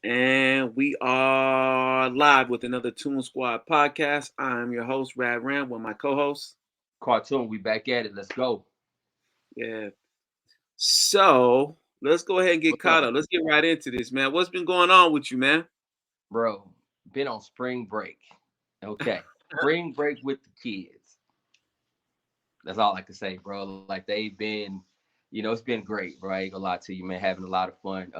And we are live with another 2neSquad podcast. I'm your host, Rad Ram, with my co-host. Cartoon, we back at it. Let's go. Yeah. So let's go ahead and get What's up, caught up. Let's get right into this, man. What's been going on with you, man? bro? Been on spring break. Okay. Spring break with the kids. That's all I can say, bro. Like they've been, it's been great, bro. I ain't gonna lie to you, man. Having a lot of fun.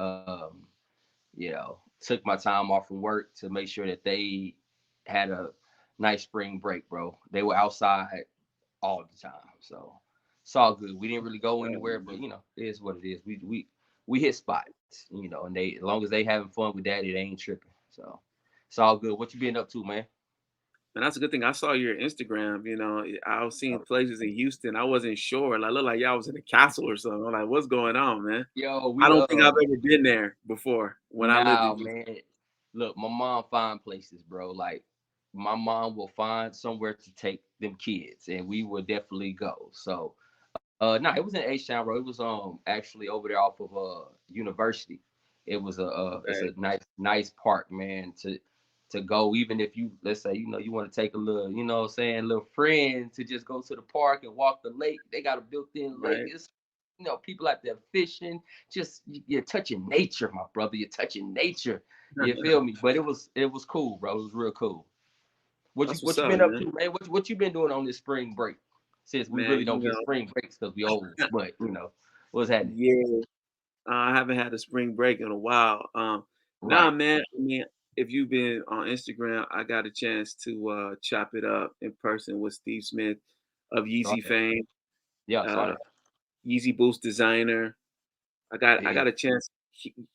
Took my time off from work to make sure that they had a nice spring break, bro. They were outside all the time. So it's all good. We didn't really go anywhere, but it is what it is. We hit spots, and they as long as they having fun with daddy, they ain't tripping. So it's all good. What you been up to, man? And that's a good thing. I saw your Instagram. I was seeing places in Houston. I wasn't sure. Like, looked like y'all was in a castle or something. I'm like, what's going on, man? Yo, I we don't think I've ever been there before when I lived in now, Houston. man. Look, my mom find places, bro. Like my mom will find somewhere to take them kids, and we will definitely go. So, no, it was in H Town, bro. It was actually over there off of University. It was it's Okay. a nice park, man. To go, even if you let's say you want to take a little, what I'm saying, little friend to just go to the park and walk the lake. They got a built-in lake. Right. It's people out there fishing. Just you're touching nature, my brother. You're touching nature. You feel me? But it was cool, bro. It was real cool. What you That's what's what you up, been up man. to, man? What you been doing on this spring break? Since we Man, really don't get spring breaks because we old, but what's happening? yeah. I haven't had a spring break in a while. Nah, Right. man. I mean, if you've been on Instagram, I got a chance to chop it up in person with Steve Smith of Saw Yeezy that. fame, Yeah, I saw uh, that. Yeezy Boost designer. I got Yeah. a chance.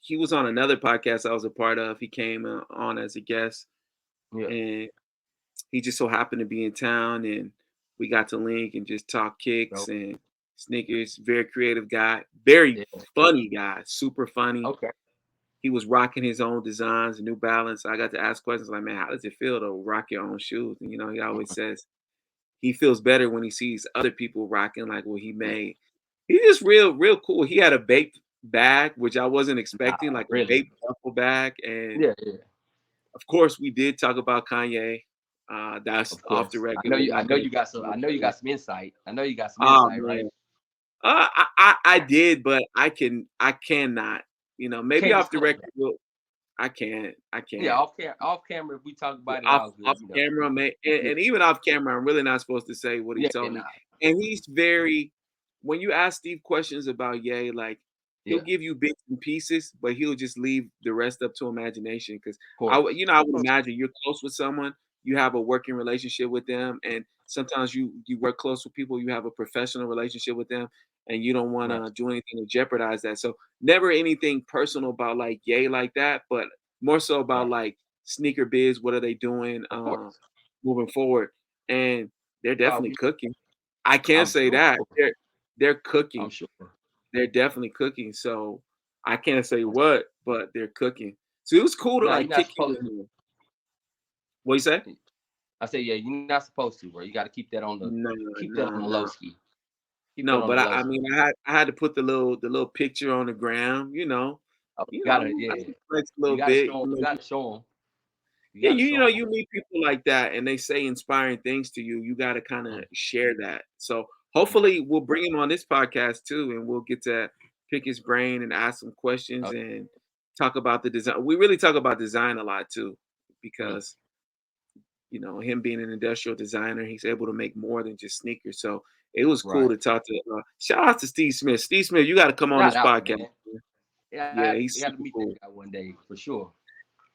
He was on another podcast I was a part of. He came on as a guest, Yeah. and he just so happened to be in town, and we got to link and just talk kicks So and sneakers. Very creative guy, very yeah. funny guy, super funny. Okay. He was rocking his own designs, New Balance. I got to ask questions like, man, how does it feel to rock your own shoes? And he always says he feels better when he sees other people rocking like what he Yeah. made. He's just real cool. He had a baked bag, which I wasn't Nah, expecting, like a really. baked duffel bag. And Yeah, yeah. of course, we did talk about Kanye. That's Of off the course. I record. know We're you. I not know gonna. you got some. I know you got some insight. I know you got some Oh insight, right? man, I did, but I cannot. Maybe Can't off the disclose record. that. I can't. I Yeah, can't. off camera. If we talk Yeah, about it, off all good. off camera, man, and Yeah, even off camera, I'm really not supposed to say what he yeah, told me. nah, And he's very when you ask Steve questions about Ye, like he'll yeah. Of give you bits and pieces, but he'll just leave the rest up to imagination. Because course. I would imagine you're close with someone, you have a working relationship with them, and sometimes you work close with people, you have a professional relationship with them, and you don't want Right. to do anything to jeopardize that. So never anything personal about like Ye like that, but more so about Right. like sneaker biz, what are they doing Of course. moving forward? And they're Uh, definitely we, cooking. I can't I'm say sure. that. They're I'm cooking. sure. They're definitely cooking. So I can't say what, but they're cooking. So it was cool to Nah, like you're not kick it supposed with to. him. What you say? I say, yeah, you're not supposed to, bro. You got to No, keep that no, on the low no. ski. Keep that No, on the but low I ski. mean I had to put the little picture on the ground, Oh, you gotta, I yeah. flex a You little gotta bit. show them. You gotta show them. You Yeah, gotta show you meet people like that and they say inspiring things to you. You got to kind of them. share that. So Right. hopefully we'll bring him on this podcast too, and we'll get to pick his brain and ask some questions Okay. and talk about the design. We really talk about design a lot too, Mm. because him being an industrial designer, he's able to make more than just sneakers. So it was cool Right. to talk to. Shout out to Steve Smith. Steve Smith, you got to come on Shout this out, podcast. man. Yeah, Yeah, I he's got to super meet that cool. guy one day for sure.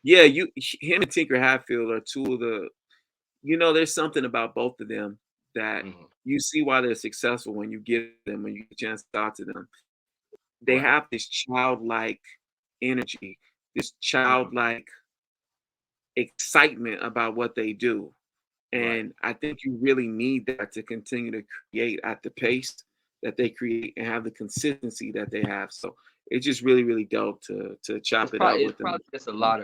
Yeah, him and Tinker Hatfield are two of the there's something about both of them that Hmm. you see why they're successful when you get them, when you get a chance to talk to them. They Right. have this childlike energy, this Hmm. childlike excitement about what they do. Right. And I think you really need that to continue to create at the pace that they create and have the consistency that they have. So it's just really dope to chop it up It's with them. probably just a lot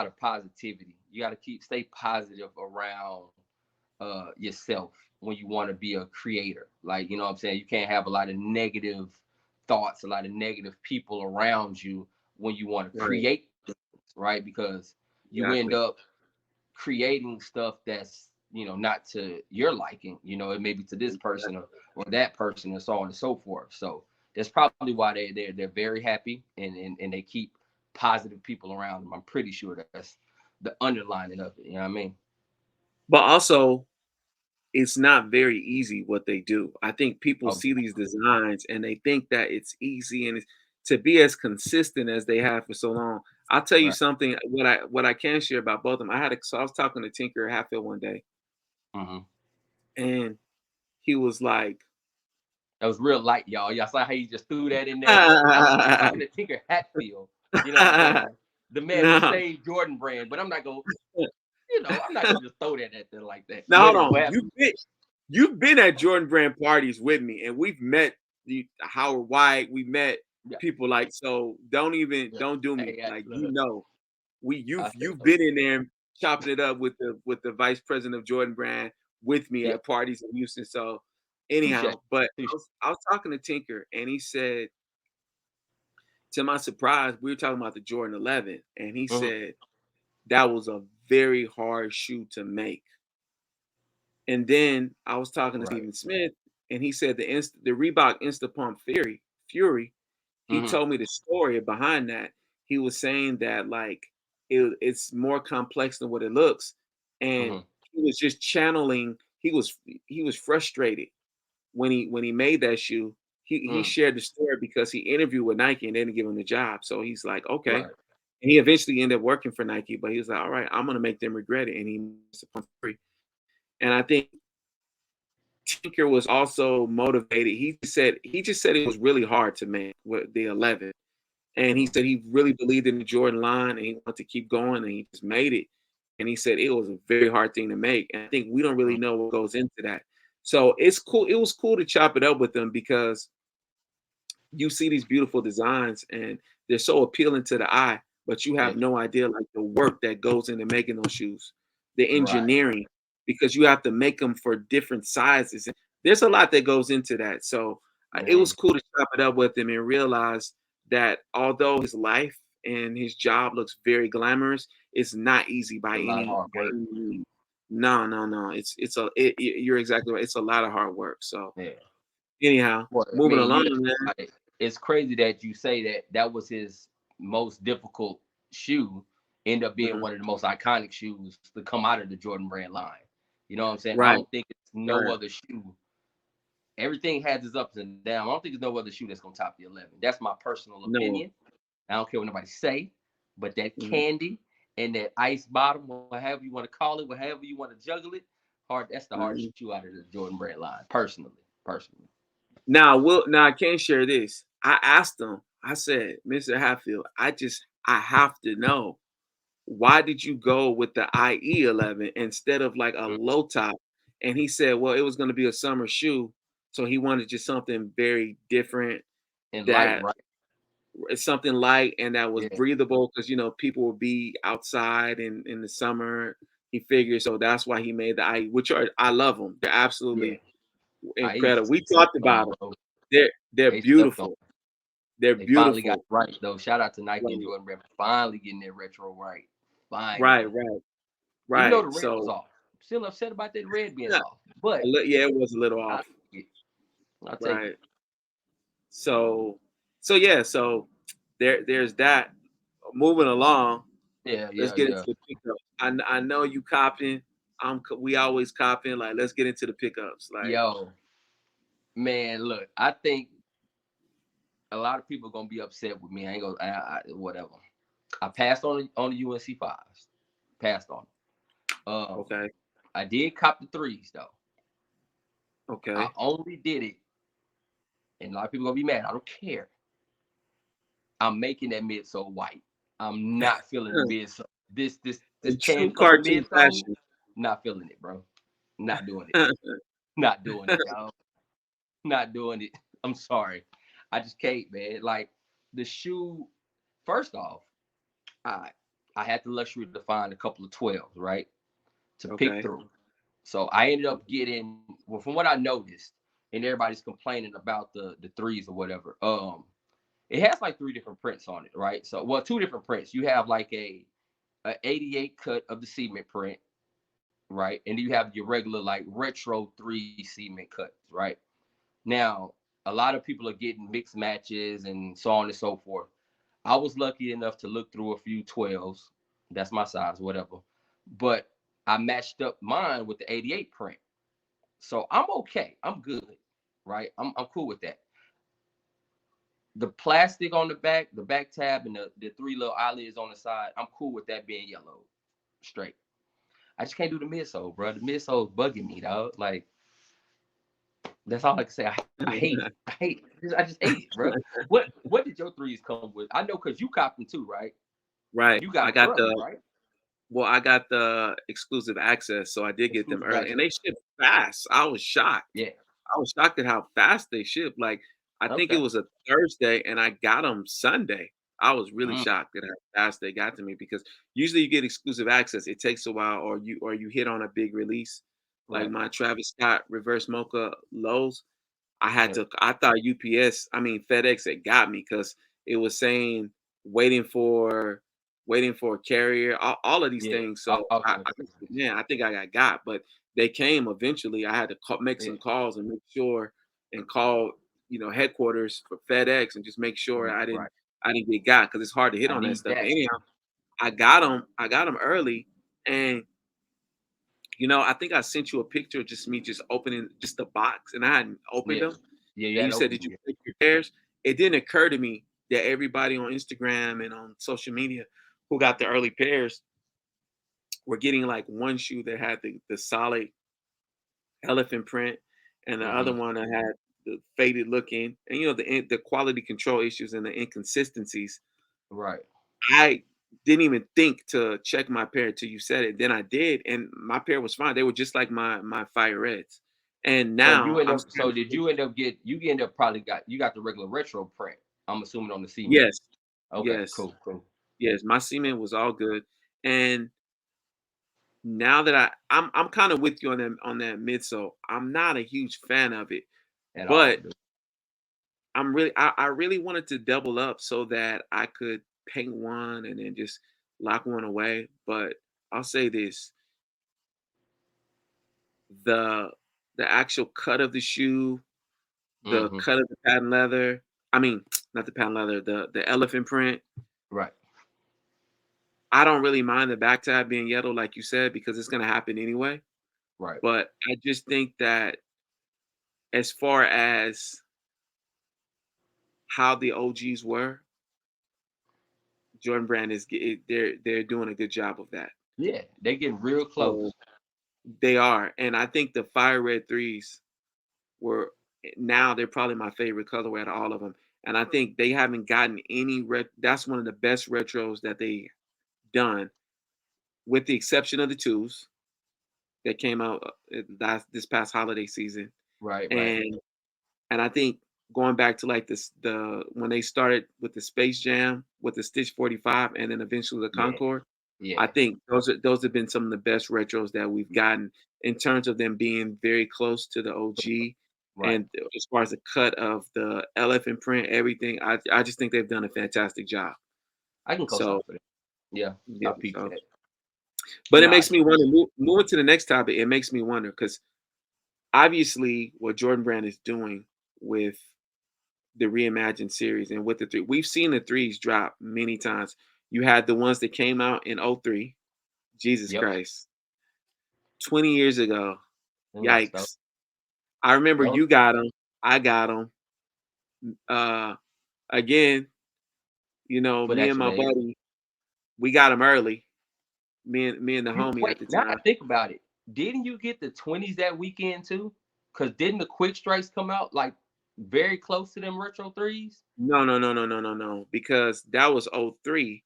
of positivity. You got to stay positive around yourself when you want to be a creator. Like, what I'm saying? You can't have a lot of negative thoughts, a lot of negative people around you when you want to Right. create. right? Because you end Exactly. up creating stuff that's, not to your liking. It may be to this person, or that person, and so on and so forth. So that's probably why they're very happy, and they keep positive people around them. I'm pretty sure that's the underlining of it. You know what I mean? But also, it's not very easy what they do. I think people Oh see these designs and they think that it's easy and it's to be as consistent as they have for so long. I'll tell you right. something. What I can share about both of them. So I was talking to Tinker Hatfield one day, Hmm. and he was like, That was real light, y'all. Y'all saw how you just threw that in there. I was talking to Tinker Hatfield. You know what I'm saying? The man who "No, saved Jordan Brand, but I'm not gonna, I'm not gonna just throw that at there like that. now What hold is on. what happened? You've been at Jordan Brand parties with me, and we've met the Howard White. We met Yeah, people like so. yeah. Don't do me Hey, like look, I say you've so. been in there chopping it up with the vice president of Jordan Brand with me Yeah, at parties in Houston. So touche, anyhow, but touche. I was talking to Tinker, and he said, to my surprise, we were talking about the Jordan 11, and he Hmm. said that was a very hard shoe to make. And then I was talking to Right. Stephen Smith, and he said the Reebok Insta Pump Fury. He Hmm. told me the story behind that. He was saying that like it's more complex than what it looks, and Hmm. he was just channeling. He was frustrated when he made that shoe. He Mm. shared the story because he interviewed with Nike and they didn't give him the job. So he's like, okay. Right. And he eventually ended up working for Nike, but he was like, all right, I'm gonna make them regret it. And he made Insta Pump Fury. And I think Tinker was also motivated. He just said it was really hard to make with the 11, and he Hmm. said he really believed in the Jordan line and he wanted to keep going, and he just made it. And he said it was a very hard thing to make, and I think we don't really know what goes into that. So it's cool. It was cool to chop it up with them because you see these beautiful designs and they're so appealing to the eye, but you Yeah. have no idea like the work that goes into making those shoes, the Right. engineering, because you have to make them for different sizes. There's a lot that goes into that. So it Hmm. was cool to chop it up with him and realize that although his life and his job looks very glamorous, it's not easy A lot of hard by work. any means. No, no, no. You're exactly right. It's a lot of hard work. So Yeah. anyhow, Well, I moving mean, along, yeah, man. like, it's crazy that you say that that was his most difficult shoe, end up being Mhm. one of the most iconic shoes to come out of the Jordan brand line. You know what I'm saying? I Right. don't think it's no Right. other shoe. Everything has its ups and downs. I don't think there's no other shoe that's gonna top the 11. That's my personal No. opinion. I don't care what nobody say, but that Mhm, candy and that ice bottom, whatever you want to call it, whatever you want to juggle it, hard. That's the hardest mhm. shoe out of the Jordan brand line, personally. Now I can share this. I asked him, I said, "Mr. Hatfield, I have to know, why did you go with the IE11 instead of like a Mhm. low top?" And he said, "Well, it was gonna be a summer shoe, so he wanted just something very different And light, that right? it's something light and that was Yeah, breathable because people will be outside in the summer." He figured so that's why he made the IE, which are I love them. They're yeah. absolutely I used incredible. to We slept talked on about them, them. bro. They're They slept on beautiful. 'em. They're They finally got beautiful. it right though. Shout out to Nike and Right, Jordan Brand for finally getting that retro right. right, Finally. right. Even though Right. the red was So off. Still upset about that red being yeah, off. But yeah, it was a little I'll off. take it. I'll take it. Right. So yeah, so there's that. Moving along, Yeah, let's yeah, get into yeah. the pickup. I know you copying. We always copying. Like let's get into the pickups. Like Yo, man, look, I think a lot of people gonna be upset with me. I ain't gonna whatever. I passed on the UNC fives. Passed on. okay, I did cop the threes though. I okay. only did it, and a lot of people gonna be mad. I don't care. I'm making that midsole white. I'm not feeling the midsole. This In tan true color cartoon midsole, fashion. not feeling it, bro. Not doing it. Not doing it, y'all. Not doing it. I'm sorry. I just can't, man. Like the shoe, first off, I I had the luxury to find a couple of 12s, right? To pick Okay. through. So I ended up getting, well, from what I noticed, and everybody's complaining about the threes or whatever. It has like three different prints on it, right? So, well, two different prints. You have like a 88 cut of the cement print, right? And you have your regular like retro 3 cement cuts, right? Now, a lot of people are getting mixed matches and so on and so forth. I was lucky enough to look through a few 12s. That's my size, whatever. But I matched up mine with the 88 print. So I'm okay. I'm good, right? I'm cool with that. The plastic on the back tab, and the three little eyelids on the side, I'm cool with that being yellow. Straight. I just can't do the midsole, bro. The midsole's bugging me, dog. Like, that's all I can say. I hate it. I just hate it, bro. What did your threes come with? I know because you copped them too, right? Right. You got I them got early, the right? Well, I got the exclusive access, so I did get them Exclusive early, and access. they shipped fast. I was shocked. Yeah. I was shocked at how fast they shipped. Like, I think it Okay. was a Thursday, and I got them Sunday. I was really Mm, shocked at how fast they got to me because usually you get exclusive access. It takes a while, or you hit on a big release, like right. my Travis Scott Reverse Mocha lows. Yep. I thought FedEx had got me because it was saying waiting for waiting for a carrier, all of these Yeah. things. So All kind of crazy. I think I got, but they came eventually. I had to make Yeah. some calls and make sure and call, headquarters for FedEx and just make sure Right. I didn't get got because it's hard to hit I on that need stuff. But that. anyhow, I got them early, and I think I sent you a picture of just me just opening just the box, and I hadn't opened Yeah. them. Yeah. You And had you to said, open "Did them. you Yeah. pick your pairs?" It didn't occur to me that everybody on Instagram and on social media who got the early pairs were getting like one shoe that had the solid elephant print, and the other Mm-hmm. one that had the faded looking, and the quality control issues and the inconsistencies. Right. I didn't even think to check my pair until you said it. Then I did, and my pair was fine. They were just like my fire reds. And So you now end I'm up. So starting did to, you end up get? You end up probably got the regular retro print. I'm assuming on the cement. yes, Okay. yes, Cool. Cool. yes. My cement was all good, and now that I'm kind of with you on that midsole. I'm not a huge fan of it, At all, but dude. I really wanted to double up so that I could paint one and then just lock one away. But I'll say this: the the actual cut of the shoe, the Mm-hmm. cut of the patent leather. I mean, not the patent leather, the elephant print. Right. I don't really mind the back tab being yellow, like you said, because it's gonna happen anyway. Right. But I just think that as far as how the OGs were, Jordan Brand they're doing a good job of that. Yeah. They getting real So close. they are, and I think the fire red threes were now they're probably my favorite colorway out of all of them. And I think they haven't gotten any red. That's one of the best retros that they done, with the exception of the twos that came out this past holiday season. Right. Right. And I think going back to like the when they started with the Space Jam with the Stitch 45 and then eventually the Yeah. Concord, I Yeah. think those have been some of the best retros that we've gotten in terms of them being very close to the OG. Right. And as far as the cut of the elephant print, everything, I just think they've done a fantastic job. I can co-sign So for that. Yeah. yeah, I peeped so that. but it Nah. makes me wonder. Moving to the next topic, it makes me wonder because obviously what Jordan Brand is doing with the reimagined series and with the three, we've seen the threes drop many times. You had the ones that came out in '03. Jesus Yep. Christ, 20 years ago. Yes. That, Yikes. I remember that was you got them. I got them. Uh, again, put me and extra my days. buddy, we got them early. Me and the You homie wait. at the Now I time. think about it. Didn't you get the 20s that weekend too? Cause didn't the quick strikes come out like very close to them retro threes? No, no, no, no, no, no, no. Because that was '03.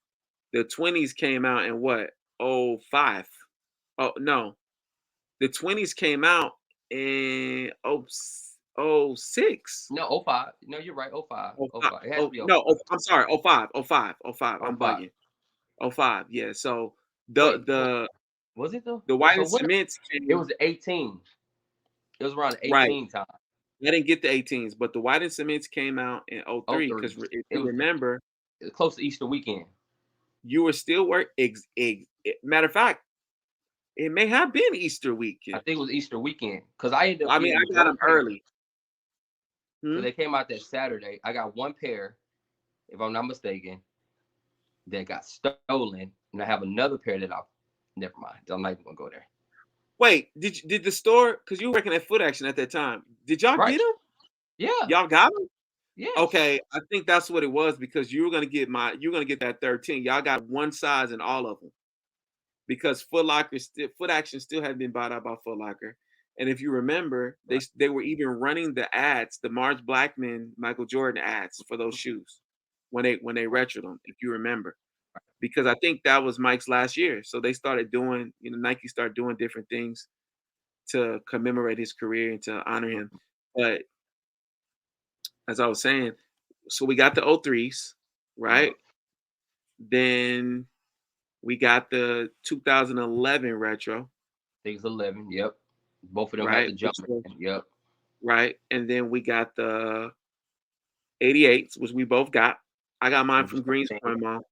The 20s came out in what? '05. Oh no. The 20s came out in '06. No, oh 05. No, you're right. Oh 05. Oh Oh five. 05. It has to Oh be oh no, 05. I'm sorry, '05, '05, '05. Oh I'm 05. bugging. '05, yeah. So the Wait, what the was it though? the white So and what cements it came was 18. It was around right. 18 time. I didn't get the 18s, but the White and Cements came out in Oh, '03 because threes. if It you was remember, close to Easter weekend. you were still matter of fact, it may have been Easter I weekend. think it was Easter weekend because I ended up I mean, getting I got one them pair early. because Hmm? they came out that Saturday. I got one pair, if I'm not mistaken, that got stolen, and I have another pair that I. Never mind. I'm not even gonna go there. Wait, did the store, because you were working at Foot Action at that time? Did y'all Right? get them? Yeah. Y'all got them? Yes. Okay, I think that's what it was because you were gonna get that 13. Y'all got one size in all of them because Foot Action still had been bought out by Foot Locker. And if you remember, Right. they were even running the ads, the Mars Blackman, Michael Jordan ads for those shoes when they Right. retroed them, if you remember. Because I think that was Mike's last year. So they started doing, Nike started doing different things to commemorate his career and to honor him. But as I was saying, so we got the '03s, Yep. right? Then we got the 2011 retro, Things 11. Yep. Both of them had right? the Which jumper. was Yep. right. And then we got the '88s, which we both got. I got mine With from the same. Greenspoint Mall,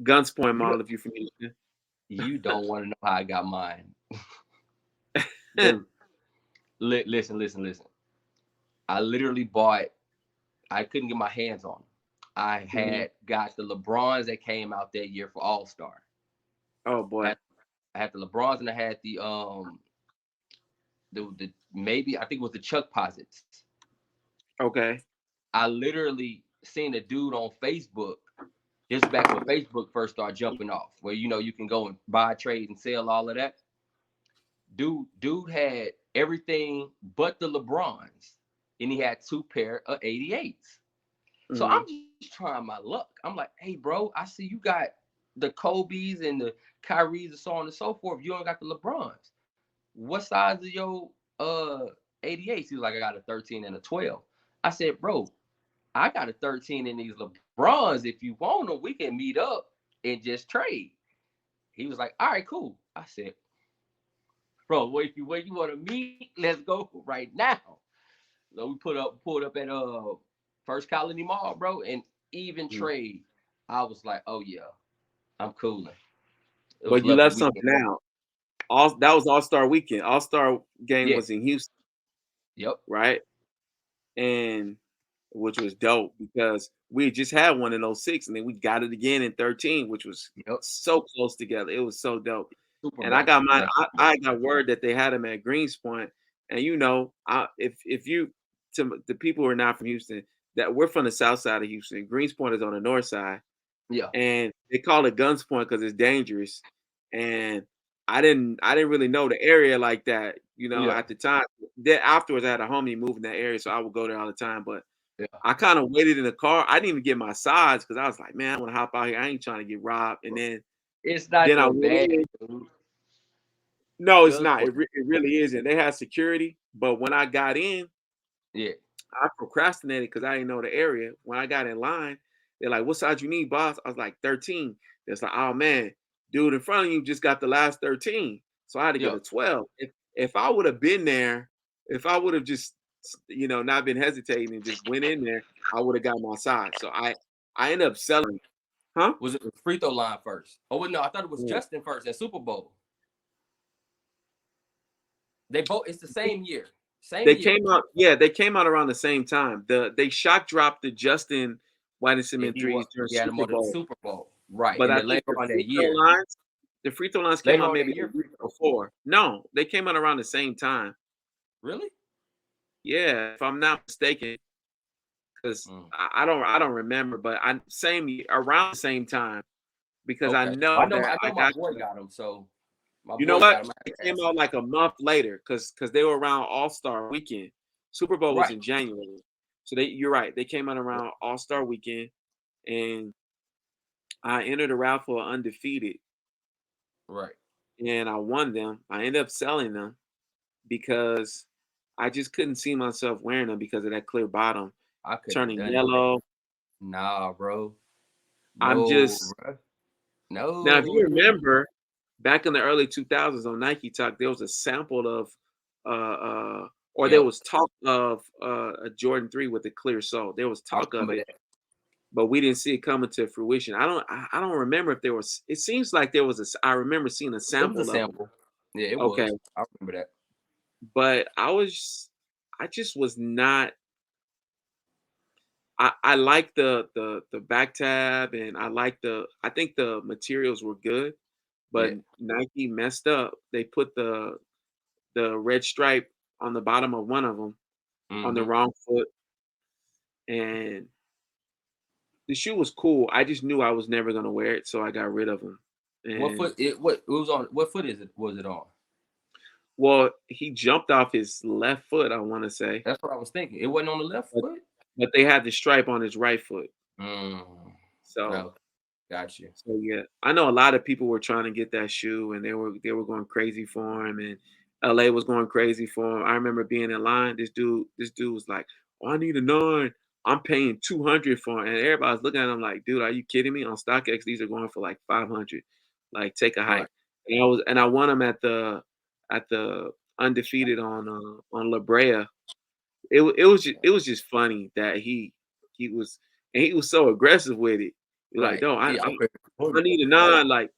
Gunspoint You Mall, don't, if you're from Houston. you don't want to know how I got mine. The listen, listen, listen. I literally bought. I couldn't get my hands on them. I Mhm. had got the LeBrons that came out that year for All Star. Oh I boy. had, I had the LeBrons and I had the maybe I think it was the Chuck Posits. Okay. I literally seen a dude on Facebook. This is back when Facebook first started jumping off, where you can go and buy, trade, and sell all of that. Dude had everything but the LeBrons, and he had two pair of 88s. So I'm Mhm. just trying my luck. I'm like, hey, bro, I see you got the Kobe's and the Kyrie's and so on and so forth. You don't got the LeBrons. What size is your 88s? He was like, I got a 13 and a 12. I said, bro, I got a 13 in these LeBrons. If you want them, we can meet up and just trade. He was like, all right, cool. I said, bro, where you want to meet? Let's go right now. So we pulled up at First Colony Mall, bro, and even Mhm. trade. I was like, oh yeah, I'm cooling. It was But you lovely left weekend. something out. All that was All-Star weekend. All-Star game Yeah. was in Houston, Yep. right? And which was dope because we just had one in '06, and then we got it again in 13, which was Yep. so close together. It was so dope. Super And I back got mine. back. I got word that they had them at Greenspoint, and if you to the people who are not from Houston, that we're from the south side of Houston. Greenspoint is on the north side, Yeah. and they call it Guns Point because it's dangerous. And I didn't really know the area like that, Yeah. at the time. Then afterwards, I had a homie move in that area, so I would go there all the time. But Yeah. I kind of waited in the car. I didn't even get my sides because I was like, man, I want to hop out here. I ain't trying to get robbed. And then It's not then I that went bad, in. dude. No, it's Guns not. point. It really isn't. They had security, but when I got in, Yeah. I procrastinated because I didn't know the area. When I got in line, they're like, "What size you need, boss?" I was like, 13. They're like, "Oh man, dude in front of you just got the last 13." So I had to get Yeah. a 12. If I would have been there, if I would have just not been hesitating and just went in there, I would have got my size. So I ended up selling. Huh? Was it the free throw line first? Oh wait, no, I thought it was Yeah. Justin first at Super Bowl. They both. It's the same year. Same They year. came out, yeah, they came out around the same time. They shock dropped the Justin White and And Cement threes during he had him Super on the Bowl. Super Bowl. Right. But And I then think later on that year. the free throw lines came Later out on that maybe a year, week free throw. before. No, they came out around the same time. Really? Yeah, if I'm not mistaken, because Mm. I don't remember, but I same around the same time because I Okay. Well, know that I I know my got boy got him, so my you know boy what? got him. I It had to came ask out him. like a month later because they were around All-Star weekend. Super Bowl was Right. in January. So you're right. They came out Yeah. around All-Star weekend, and I entered a raffle undefeated, Right. and I won them. I ended up selling them because I just couldn't see myself wearing them because of that clear bottom I couldn't have turning done it, man. yellow. Nah, bro. I'm No, just bro. now if No, you dude. remember back in the early 2000s on Nike Talk, there was a sample of uh or there Yep. was talk of a Jordan 3 with a clear sole. There was I talk of remember it, that. but we didn't see it coming to fruition. I don't remember if there was. It seems like there was I remember seeing a It was a sample of them. sample. Yeah, it Okay, was. I remember that. but I just was not. I like the back tab, and I think the materials were good, but Yeah. Nike messed up. They put the red stripe on the bottom of one of them on the Mm-hmm. wrong foot, and the shoe was cool. I just knew I was never gonna wear it, so I got rid of them. What And foot? What it was on? What foot is it? Was it on? well, he jumped off his left foot, I want to say, That's what I was thinking. It wasn't on the left but foot. they had the stripe on his right foot. Mm. So No, got you. So yeah, I know a lot of people were trying to get that shoe, and they were going crazy for him, and LA was going crazy for him. I remember being in line. This dude was like, "Oh, I need a nine. I'm paying 200 for it," and everybody's looking at him like, "Dude, are you kidding me? On StockX, these are going for like 500. Like, take a Right. hike." And I won him at the undefeated on La Brea. It was just funny that he was and he was so aggressive with it. You're like, Right. no, Yeah, I'm paying I 200 need a for it. nine. Like,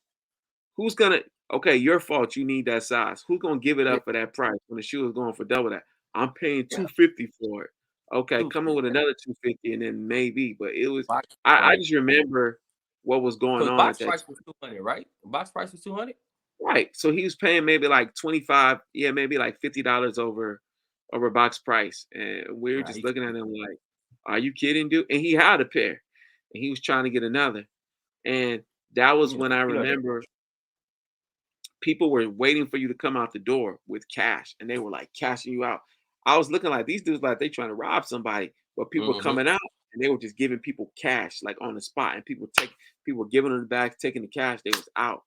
who's gonna? Okay, your fault. You need that size. Who's gonna give it Yeah. up for that price when the shoe is going for double that? I'm paying Yeah. 250 for it. Okay, come in 250. with another 250, and then maybe. But it was. Box I price. just remember what was going Because on box at that price was 200, right? Box price was 200. right. So he was paying maybe like 25, yeah, maybe like $50 over box price. And we were Nah, just he looking at tripping. him like, are you kidding, dude? And he had a pair and he was trying to get another. And that was when I You know that. remember people were waiting for you to come out the door with cash and they were like cashing you out. I was looking like these dudes like they trying to rob somebody, but people were Mm-hmm. coming out and they were just giving people cash like on the spot and people were giving them the bags, taking the cash, they was out.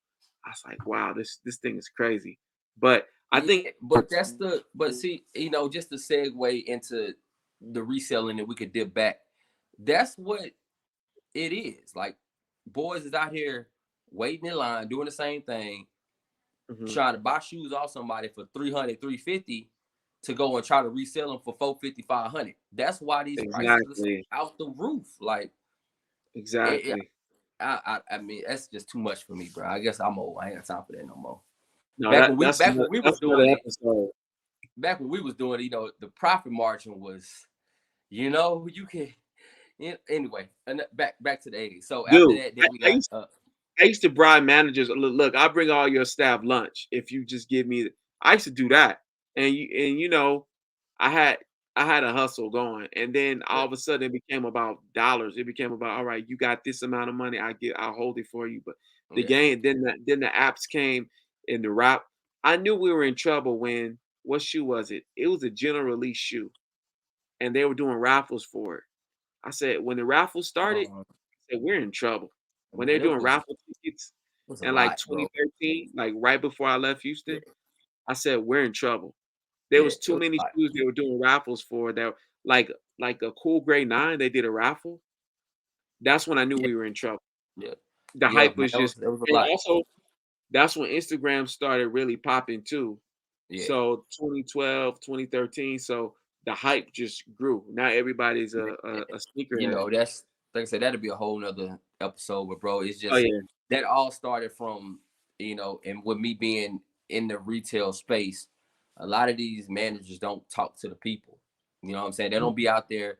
I was like, wow, this thing is crazy. But I think Yeah, but that's the but see, just to segue into the reselling that we could dip back. That's what it is. Like boys is out here waiting in line, doing the same thing, mhm, trying to buy shoes off somebody for 300, 350 to go and try to resell them for 450, 500. That's why these prices exactly, are out the roof. Like exactly. I mean, that's just too much for me, bro. I guess I'm old. I ain't got time for that no more. No, Back when we that's back when we was that's doing another it, episode. back when we was doing it, the profit margin was, you can. Anyway, and back to the 80s. So after Dude, that, then we I got used I used to bribe managers. Look, I'll bring all your staff lunch if you just give me. I used to do that, and I had I had a hustle going, and then yeah, all of a sudden it became about dollars. It became about all right, you got this amount of money. I'll hold it for you. But the yeah, game, then the apps came in the rap. I knew we were in trouble when what shoe was it? It was a general release shoe, and they were doing raffles for it. I said when the raffle started, um, I said we're in trouble. When they're man, doing raffle tickets it was a in like lot, bro. 2013, like right before I left Yeah, Houston, I said we're in trouble. There yeah, was it too was many a lot. shoes they were doing raffles for that like like a cool grade 9, they did a raffle. That's when I knew Yeah, we were in trouble. yeah, The yeah, hype man. was just It was a and lot. also that's when Instagram started really popping too. Yeah, So 2012, 2013, so the hype just grew. Now everybody's man. a sneakerhead. That's like I said, that'd be a whole nother episode, but bro, it's Oh just yeah. that all started from and with me being in the retail space, a lot of these managers don't talk to the people. You know what I'm saying? They don't be out there,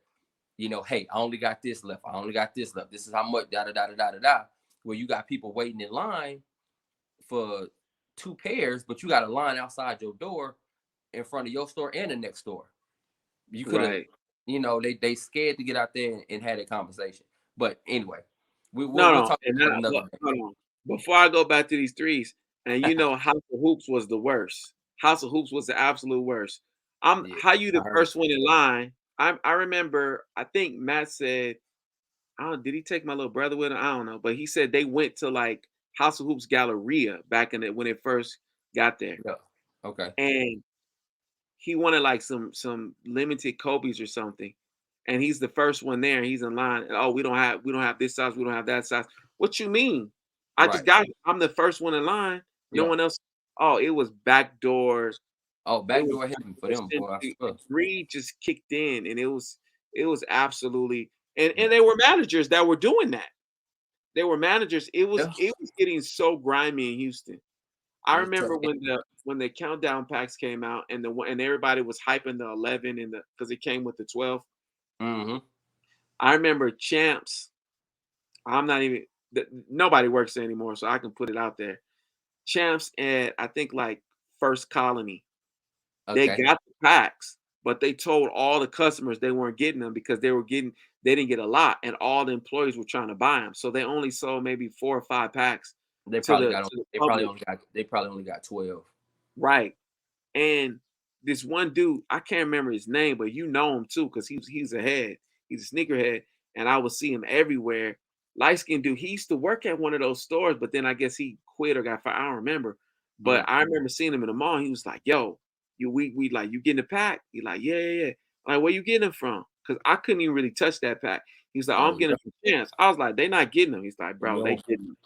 hey, I only got this left. I only got this left. This is how much, da da da da da da da. Where you got people waiting in line for two pairs, but you got a line outside your door in front of your store and the next store. You could have, Right. they scared to get out there and had a conversation. But anyway, we'll No, talk and about now it another look, day. hold on. Before I go back to these threes, and House of Hoops was the worst. House of Hoops was the absolute worst. Yeah, How you I the heard. first one in line? I remember. I think Matt said, I don't. Did he take my little brother with him? I don't know, but he said they went to like House of Hoops Galleria back in it when it first got there, Yeah. Okay. and he wanted like some limited Kobe's or something, and he's the first one there. And he's in line. And, oh, we don't have this size. We don't have that size. What you mean? I just Right. got. I'm the first one in line. No Yeah. one else. Oh, it was back doors. Oh, It was backdoor heaven for them, boy. I the swear. greed just kicked in, and it was absolutely, Yeah. and they were managers that were doing that. They were managers. It was Yeah. it was getting so grimy in Houston. I It's tough. remember when the countdown packs came out, and and everybody was hyping the 11 and the because it came with the 12. Mm-hmm. I remember champs. I'm not even nobody works there anymore, so I can put it out there. Champs at I think like First Colony. They Okay. got the packs, but they told all the customers they weren't getting them because they didn't get a lot, and all the employees were trying to buy them. So they only sold maybe 4 or 5 packs They to probably the got to the they probably public. only got they probably only got 12. Right. And this one dude, I can't remember his name, but you know him too, because he's a head. He's a sneakerhead, and I would see him everywhere. Light skinned dude. He used to work at one of those stores, but then I guess he quit or got fired. I don't remember. But Mm. I remember seeing him in the mall. He was like, "Yo, we like you getting the pack?" He like, "Yeah, yeah, yeah." I'm like, where you getting them from? Because I couldn't even really touch that pack. He's like, "Oh, I'm Oh getting yeah. them from Chance." I was like, "They not getting them." He's like, "Bro, they No. getting them."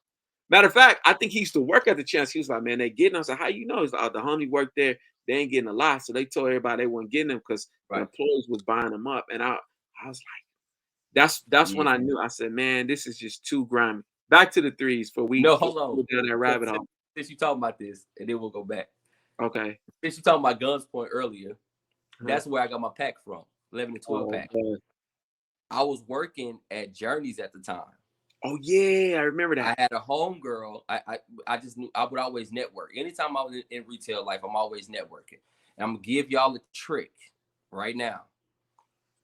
Matter of fact, I think he used to work at the Chance. He was like, "Man, they getting." I was like, "How you know?" He's like, "Oh, the homie worked there. They ain't getting a lot." So they told everybody they weren't getting them because the Right. employees was buying them up. And I was like, that's Yeah. when I knew. I said, "Man, this is just too grimy." Back to the threes for we No, for hold on. we down that rabbit hole. Since you talking about this, and then we'll go back. Okay. Since you talking about Guns Point earlier, Huh. that's where I got my pack from. 11 and 12 Oh, pack. boy. I was working at Journeys at the time. Oh yeah, I remember I that. had a home girl. I just knew I would always network. Anytime I was in retail life, I'm always networking. And I'm gonna give y'all a trick right now.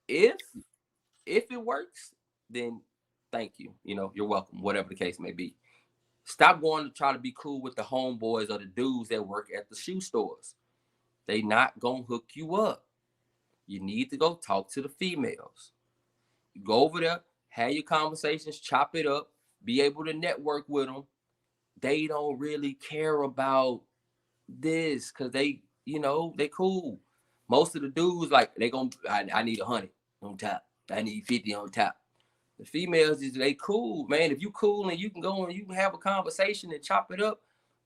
If if it works, then thank you. You know, you're welcome, whatever the case may be. Stop going to try to be cool with the homeboys or the dudes that work at the shoe stores. They not gonna hook you up. You need to go talk to the females. You go over there, have your conversations, chop it up, be able to network with them. They don't really care about this because they cool. Most of the dudes like they gonna I need 100 on top. I need 50 on top. The females is they cool, man. If you cool and you can go and you can have a conversation and chop it up,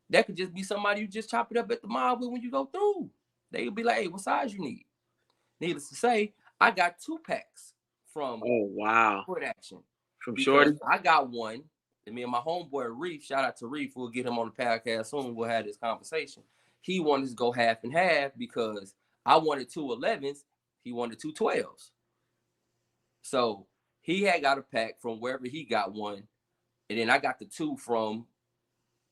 that could just be somebody you just chop it up at the mall with when you go through. They'll be like, hey, what size you need? Needless to say, I got 2 packs from Oh wow. Foot Action From because Shorty. I got one. And me and my homeboy Reef, shout out to Reef, we'll get him on the podcast soon. We'll have this conversation. He wanted to go half and half because I wanted 2 11s, he wanted 2 12s. So he had got a pack from wherever he got one, and then I got the 2 from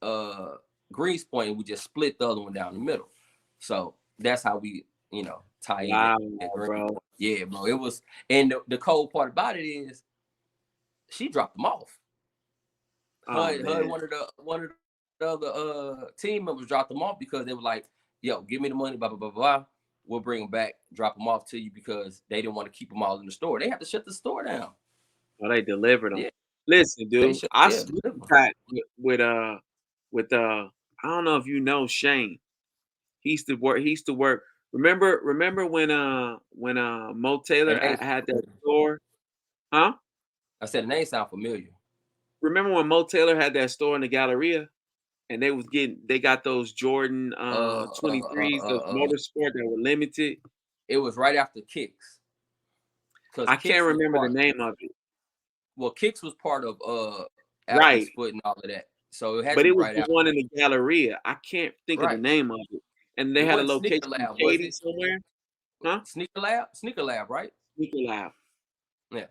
uh Greens Point, and we just split the other one down the middle. So that's how we, tie in Wow, at Greens bro. Point. Yeah, bro. It was, and the cold part about it is she dropped them off. Oh Her and man. one of the other team members dropped them off because they were like, "Yo, give me the money, blah blah blah blah. We'll bring them back, drop them off to you because they didn't want to keep them all in the store. They had to shut the store down. Oh, they delivered them. Yeah, Listen, they dude, shut. I Yeah, switched deliver. back with I don't know if you know Shane. He used to work. Remember when Mo The Taylor name had that familiar. store? Huh? I said the name sound familiar. Remember when Mo Taylor had that store in the Galleria and they got those Jordan Uh, uh, uh, 23s, those uh, uh. motorsport that were limited. It was right after Kicks because I can't Kicks was remember the part. name of it. Well, Kicks was part of Alpha's Right. Foot and all of that. So it had But to be it was right the after one that. in the Galleria. I can't think of the Right. name of it. And they It had a wasn't Sneaker location in Lab, was Katy it? somewhere. Huh? Sneaker Lab, right? Sneaker Lab. Yeah.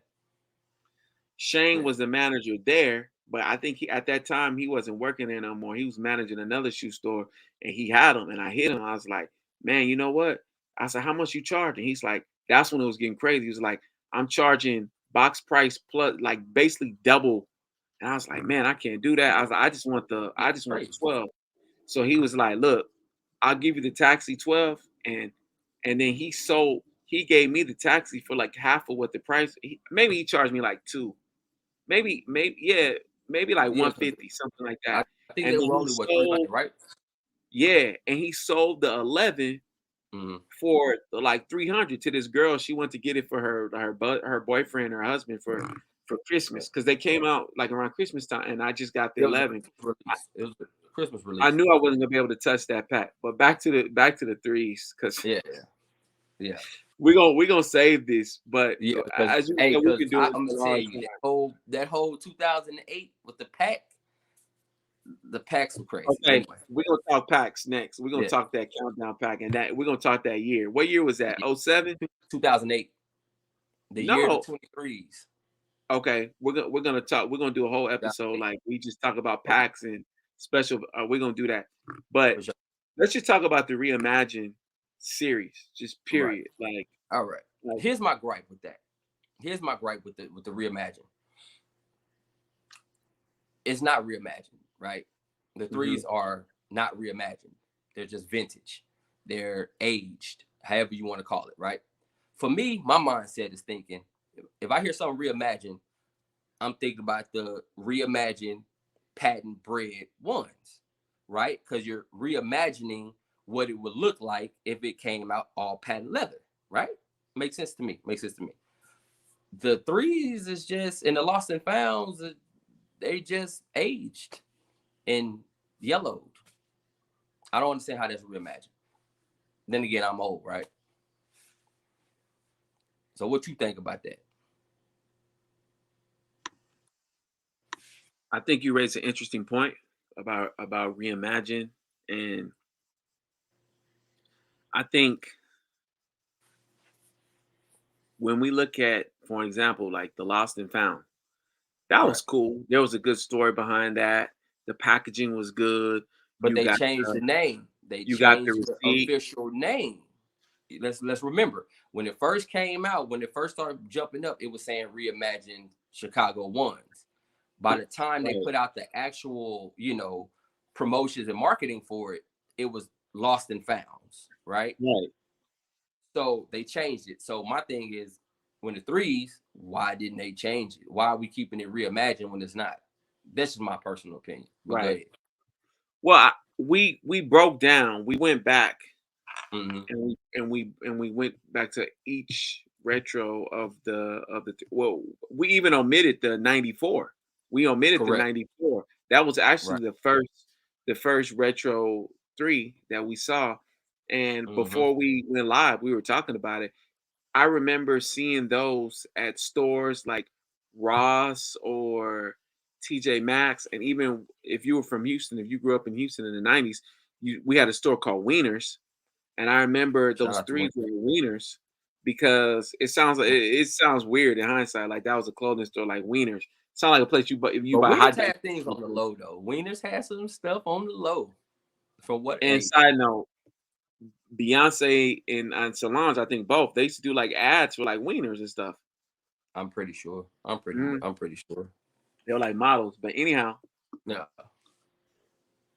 Shane Yeah. was the manager there, but I think at that time he wasn't working there no more. He was managing another shoe store, and he had him. And I hit him. I was like, "Man, you know what?" I said, "How much you charging?" He's like, "That's when it was getting crazy." He was like, "I'm charging box price plus, like basically double." And I was like, "Man, I can't do that." I was like, I just want the Crazy. 12." So he was like, "Look, I'll give you the taxi 12," and then he gave me the taxi for like half of what the price. Maybe he charged me like two. Maybe yeah, maybe like Yeah, because 150, something like I that. think And they then were he only what 300, sold, right? yeah, and he sold the 11 Mm-hmm. for like 300 to this girl. She went to get it for her boyfriend or husband for Yeah. Christmas because they came out like around Christmas time, and I just got the It was a 11. Christmas release. It was. Christmas I release. knew I wasn't gonna be able to touch that pack. But back to the threes, because Yeah, yeah, we're gonna save this. But yeah. Because as you hey, said, we because can do it I'm gonna for a tell long you time. that whole 2008 with the packs were crazy. Okay, we're gonna talk packs next. We're gonna Yeah, talk that countdown pack, and that we're gonna talk that year. What year was that? yeah. Oh seven? 2008, the year of the No. 23s. Okay, we're gonna talk. We're gonna do a whole episode 2008. like we just talk about Okay, packs and special. We're gonna do that, but for sure. let's just talk about the Reimagine series, just Right. period. All right. Like Here's my gripe with that. Here's my gripe with the reimagine. It's not reimagined, right? The mhm. threes are not reimagined. They're just vintage. They're aged, however you want to call it, right? For me, my mindset is thinking, if I hear something reimagined, I'm thinking about the reimagined patent bred ones, right? Because you're reimagining what it would look like if it came out all patent leather, right? Makes sense to me. Makes sense to me. The threes is just, and the lost and founds, they just aged and yellowed. I don't understand how that's reimagined. Then again, I'm old, right? So what you think about that? I think you raised an interesting point about Reimagine, and I think when we look at, for example, like the Lost and Found, that Right. was cool. There was a good story behind that. The packaging was good. But You they got changed the the name. They you got the changed the receipt. official name. Let's remember when it first came out, when it first started jumping up, it was saying reimagined Chicago ones. By the time they Right, put out the actual, promotions and marketing for it, it was lost and founds, right? right. So they changed it. So my thing is, when the threes, why didn't they change it? Why are we keeping it reimagined when it's not? This is my personal opinion. But go Right. ahead. Well, we broke down. We went back Mm-hmm. and we went back to each retro well, we even omitted the 94. We omitted the Correct. 94. That was actually Right. the first retro 3 that we saw. And Mm-hmm. before we went live, we were talking about it. I remember seeing those at stores like Ross or TJ Maxx, and even if you were from Houston, if you grew up in Houston in the 90s, we had a store called Wieners, and I remember Shout those out to threes Wayne. were Wieners because it sounds weird in hindsight, like that was a clothing store like Wieners. Sound like a place you buy if you But buy Wieners hot dogs. had things on the low though. Wieners had some stuff on the low. For what? And Hey, side note, Beyonce and Solange, I think both, they used to do like ads for like Wieners and stuff. I'm pretty sure. I'm pretty. Mhm. I'm pretty sure. They were like models, but anyhow, Yeah.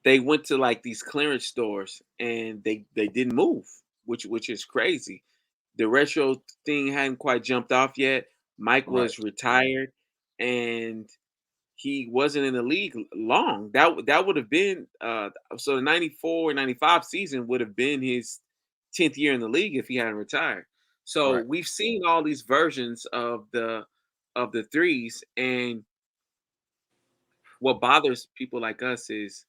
they went to like these clearance stores and they didn't move, which is crazy. The retro thing hadn't quite jumped off yet. Mike Right. was retired and he wasn't in the league long. That would have been so the 94 95 season would have been his 10th year in the league if he hadn't retired. So Right. we've seen all these versions of the threes, and what bothers people like us is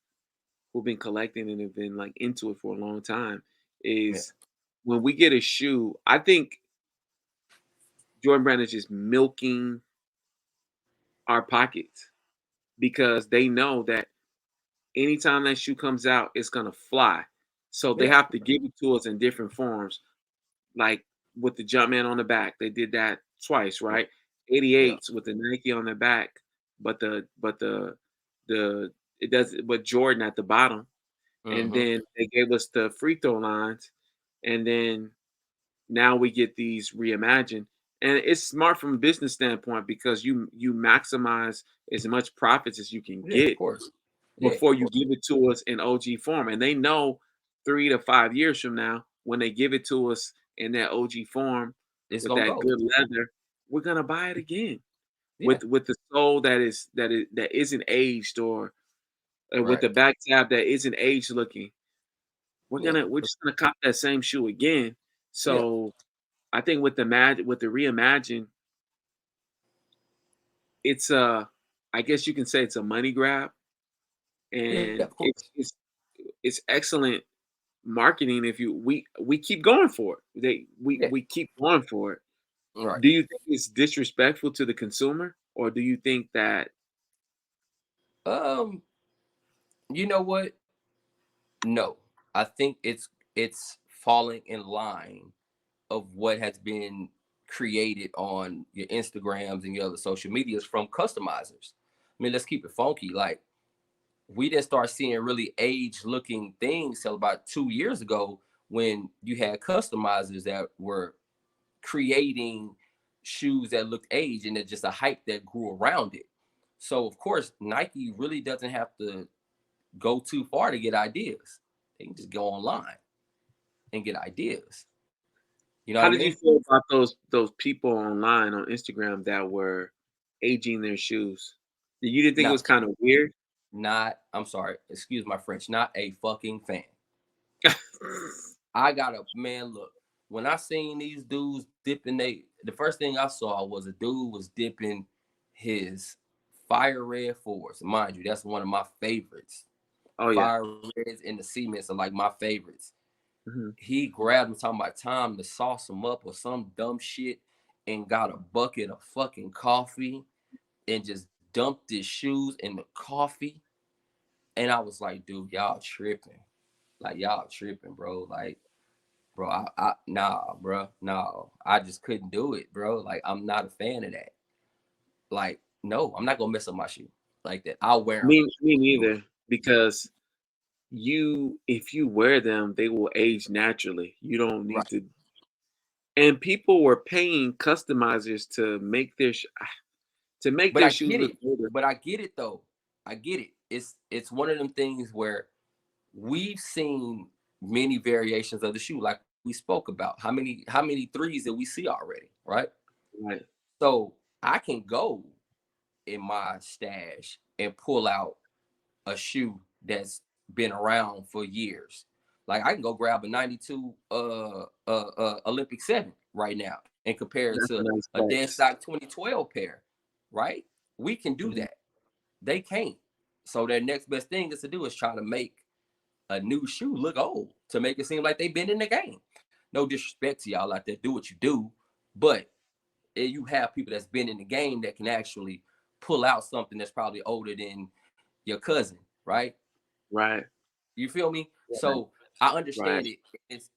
who've been collecting and have been like into it for a long time Yeah. is when we get a shoe, I think Jordan Brand is just milking our pockets because they know that anytime that shoe comes out, it's gonna fly. So they Yeah. have to give it to us in different forms, like with the Jumpman on the back. They did that twice, Right. right? Yeah. 88s with the Nike on the back, but the it does but Jordan at the bottom. And Mm-hmm. then they gave us the free throw lines, and then now we get these reimagined. And it's smart from a business standpoint because you maximize as much profits as you can Yeah. Of get course. Yeah. before Of you course. give it to us in OG form. And they know 3 to 5 years from now, when they give it to us in that OG form It's with gonna that go. good leather, we're gonna buy it again Yeah. with the sole that isn't aged, or with Right. the back tab that isn't aged looking. Yeah. We're just gonna cop that same shoe again. Yeah. So I think with the reimagine, it's I guess you can say it's a money grab Yeah, and of course. it's excellent marketing if you we keep going for it. Yeah, We keep going for it. right. Do you think it's disrespectful to the consumer, or do you think that Um, you know what? No, I think it's falling in line of what has been created on your Instagrams and your other social medias from customizers. I mean, let's keep it funky. Like we didn't start seeing really age looking things till about 2 years ago when you had customizers that were creating shoes that looked age and it's just a hype that grew around it. So of course Nike really doesn't have to go too far to get ideas. They can just go online and get ideas. You know what how I did you mean? feel about those people online on Instagram that were aging their shoes? You didn't think it was Not kind of weird? not I'm sorry, excuse my French, not a fucking fan. I got a man, look, when I seen these dudes dipping the first thing I saw was a dude was dipping his fire red fours. Mind you, that's one of my favorites. Oh yeah. Fire reds and the cements are like my favorites. Mhm. He grabbed him talking about time to sauce him up or some dumb shit and got a bucket of fucking coffee and just dumped his shoes in the coffee. And I was like, dude, y'all tripping. Like y'all tripping, bro. Like, bro, nah, bro, no. I just couldn't do it, bro. Like, I'm not a fan of that. Like, no, I'm not gonna mess up my shoe like that. I'll wear them. Me Do neither, it. because you if you wear them, they will age naturally. You don't need Right. to. And people were paying customizers to make But their I shoes get look it. older. But I get it though. I get it. It's one of them things where we've seen many variations of the shoe, like we spoke about. How many threes did we see already, right? Right. So I can go in my stash and pull out a shoe that's been around for years. Like I can go grab a 92 Olympic 7 right now and compare it That's a to nice a dead flex. stock 2012 pair, right? We can do Mhm, that. They can't. So their next best thing is to do is try to make a new shoe look old to make it seem like they've been in the game. No disrespect to y'all out there, do what you do, but you have people that's been in the game that can actually pull out something that's probably older than your cousin, right? right, You feel me? right, So I right, understand it.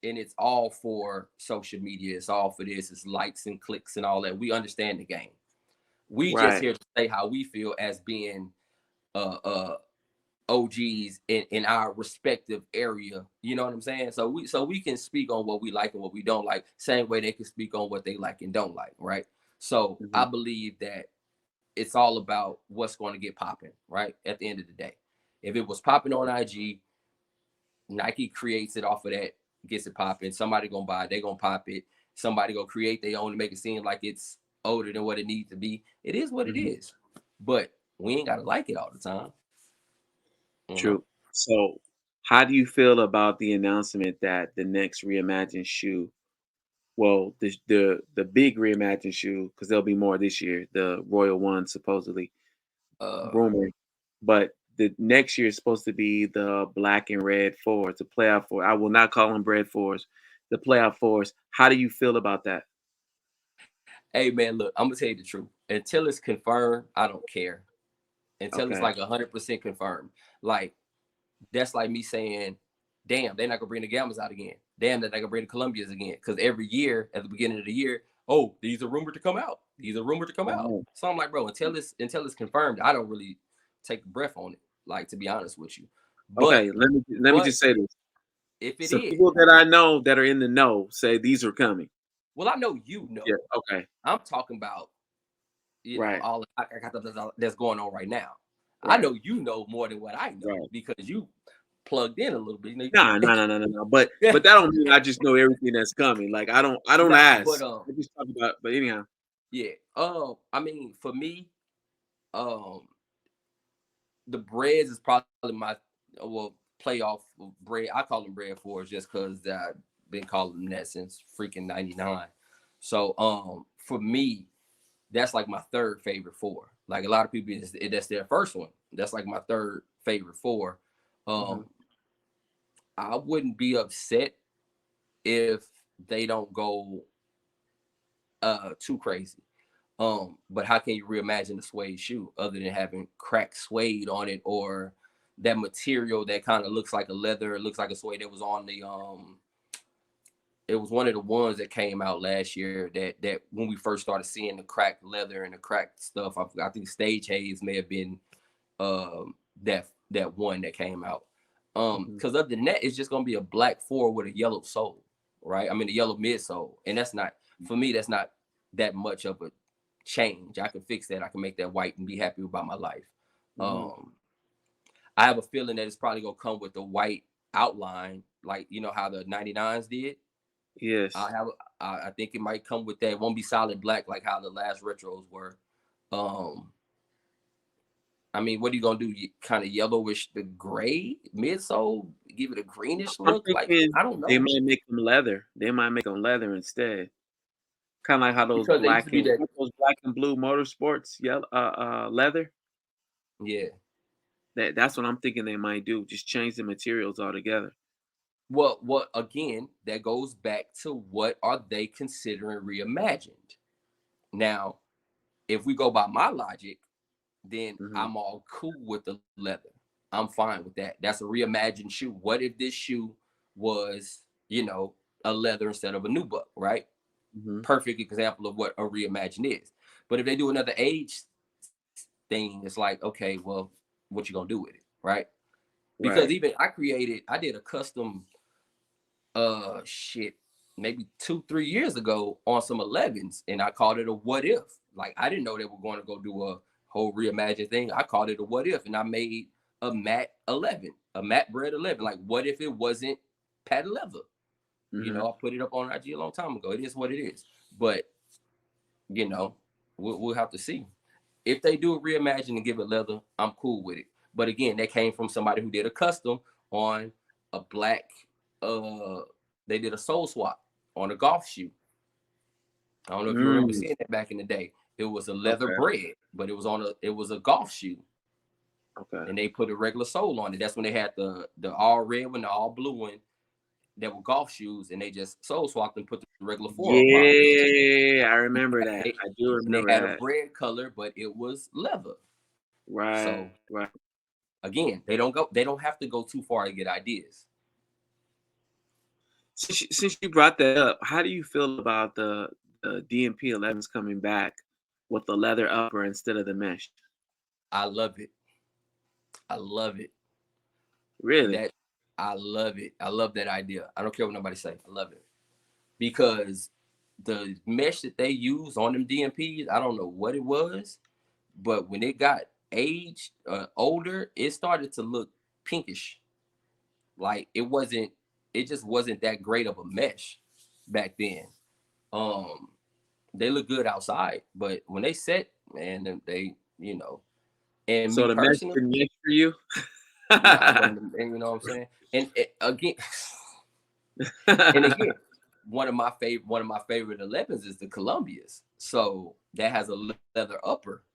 It's all for social media. It's all for this. It's likes and clicks and all that. We understand the game. We just right. here to say how we feel as being uh uh OGs in our respective area. You know what I'm saying? So we can speak on what we like and what we don't like. Same way they can speak on what they like and don't like, right? So I Mhm, believe that it's all about what's going to get popping, right? At the end of the day. If it was popping on IG, Nike creates it off of that, gets it popping. Somebody gonna buy it, they gonna pop it. Somebody gonna create their own to make it seem like it's older than what it needs to be. It is what it mhm. is. But we ain't gotta like it all the time, you know. True. So, how do you feel about the announcement that the next reimagined shoe, well, the big reimagined shoe, because there'll be more this year, the Royal One supposedly Uh rumored, but the next year is supposed to be the black and red fours, the playoff four. I will not call them bread fours, the playoff fours. How do you feel about that? hey man, look, I'm gonna tell you the truth. Until it's confirmed, I don't care. Until it's Okay. like 100% confirmed. Like that's like me saying, damn, they're not gonna bring the Gammas out again. Damn, they're not gonna bring the Columbias again. Because every year at the beginning of the year, oh, these are rumored to come out. These are rumored to come out. Right. So I'm like, bro, until it's confirmed, I don't really take a breath on it. Like to be honest with you, but Okay, let me but just say this. if it Some is, people that I know that are in the know say these are coming. well, I know you Yeah. know. Okay. I'm talking about Right. all I got that's going on right now. I Right. know you know more than what I know Right. because you plugged in a little bit. Nah, no, no, no, no, no. But Yeah, but that don't mean I just know everything that's coming. Like I don't nah, but ask. I just talk about. But anyhow. yeah. I mean, for me, um, the breads is probably my playoff bread. I call them bread fours just because I've been calling them that since freaking '99. So for me, that's like my third favorite four. Like a lot of people, that's their first one. That's like my third favorite four. Mhm. Um, I wouldn't be upset if they don't go too crazy. But how can you reimagine a suede shoe other than having cracked suede on it, or that material that kind of looks like a leather, it looks like a suede that was on the it was one of the ones that came out last year that when we first started seeing the cracked leather and the cracked stuff, I think Stage Haze may have been that one that came out. Mhm. Because other than that, it's just gonna be a black four with a yellow sole, right? I mean a yellow midsole, and that's not, for me, that's not that much of a change. I can fix that. I can make that white and be happy about my life. Mhm. Um, I have a feeling that it's probably gonna come with the white outline, like you know how the 99s did. I Yes. have, I think it might come with that. It won't be solid black like how the last retros were. Um, I mean, what are you gonna do? You kind of yellowish the gray midsole, give it a greenish I'm look? Like thinking I don't they know, might make them leather. They might make them leather instead. Kinda like how those because they used to black be and that. what those black and blue motorsports, yellow leather? Yeah. That's what I'm thinking they might do, just change the materials altogether. Well, what again? That goes back to what are they considering reimagined? Now, if we go by my logic, then Mhm. I'm all cool with the leather. I'm fine with that. That's a reimagined shoe. What if this shoe was, a leather instead of a nubuck, right? Mhm. Perfect example of what a reimagine is. But if they do another age thing, it's like, okay, well, what you gonna do with it, right? Because Right. even I did a custom shit maybe 2 3 years ago on some 11s, and I called it a what if. Like I didn't know they were going to go do a whole reimagine thing. I called it a what if, and I made a matte 11, a matte bread 11. Like what if it wasn't patent leather? Mhm. I put it up on IG a long time ago. It is what it is. But you know, we'll have to see. If they do a reimagine and give it leather, I'm cool with it. But again, that came from somebody who did a custom on a black. Uh, they did a soul swap on a golf shoe. I don't know if you remember Mm. seeing that back in the day. It was a leather Okay. bread, but it was a golf shoe, Okay. and they put a regular sole on it. That's when they had the all red one, the all blue one that were golf shoes, and they just soul swapped and put the regular four model. Yeah, I remember that. They, I do and they remember had a that. bread color, but it was leather. Right. So Right. again, they don't have to go too far to get ideas. Since you brought that up, how do you feel about the DMP 11s coming back with the leather upper instead of the mesh? I love it. I love it. Really? That I love it. I love that idea. I don't care what nobody say. I love it because the mesh that they use on them DMPs, I don't know what it was, but when it got aged, older, it started to look pinkish. Like it wasn't. It just wasn't that great of a mesh back then. Um, they look good outside, but when they set, man, they, and me So the mesh personally, didn't mesh for you? nah, one of them, and you know what I'm saying. And again, and again, one of my favorite 11s is the Columbias. So that has a leather upper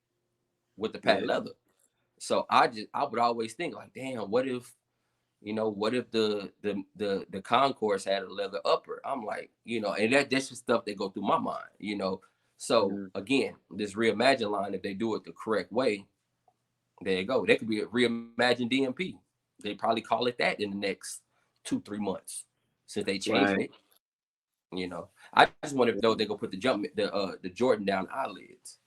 with the patent Yeah. leather. So I would always think like, damn, what if the Concourse had a leather upper? I'm like, and that's just stuff that go through my mind. So Mhm. again, this reimagine line, if they do it the correct way, there you go. That could be a reimagined DMP. They probably call it that in the next 2 3 months since they changing Right. it. I just wonder if though they gonna put the Jordan down eyelids.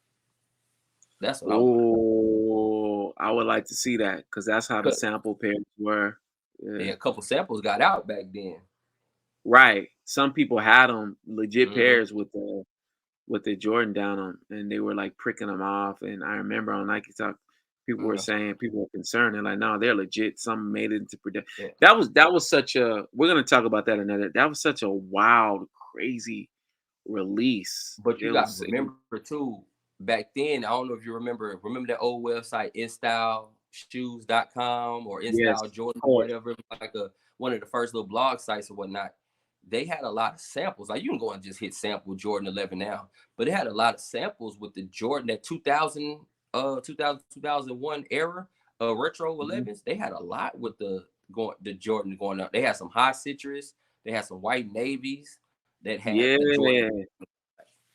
That's what I wonder. Oh, I would like to see that because that's how the 'Cause sample pairs were. Yeah. a couple samples got out back then. Right. Some people had them legit Hmm. pairs with the Jordan down them, and they were like pricking them off. And I remember on Nike Talk, people were Yeah, saying people were concerned. They're like, no, they're legit. Some made it into production. yeah. That was such a. We're gonna talk about that another. That was such a wild, crazy release. But you It got to was. remember too, back then, I don't know if you remember that old website, InStyleShoes.com or Yes, InStyle of Jordan or course. whatever, like one of the first little blog sites or whatnot. They had a lot of samples. Like you can go and just hit sample Jordan 11 now, but it had a lot of samples with the Jordan that 2000, 2001 era. retro Mhm. 11s, they had a lot with the Jordan going up. They had some high citrus, they had some white navies that had the Jordan. Yeah.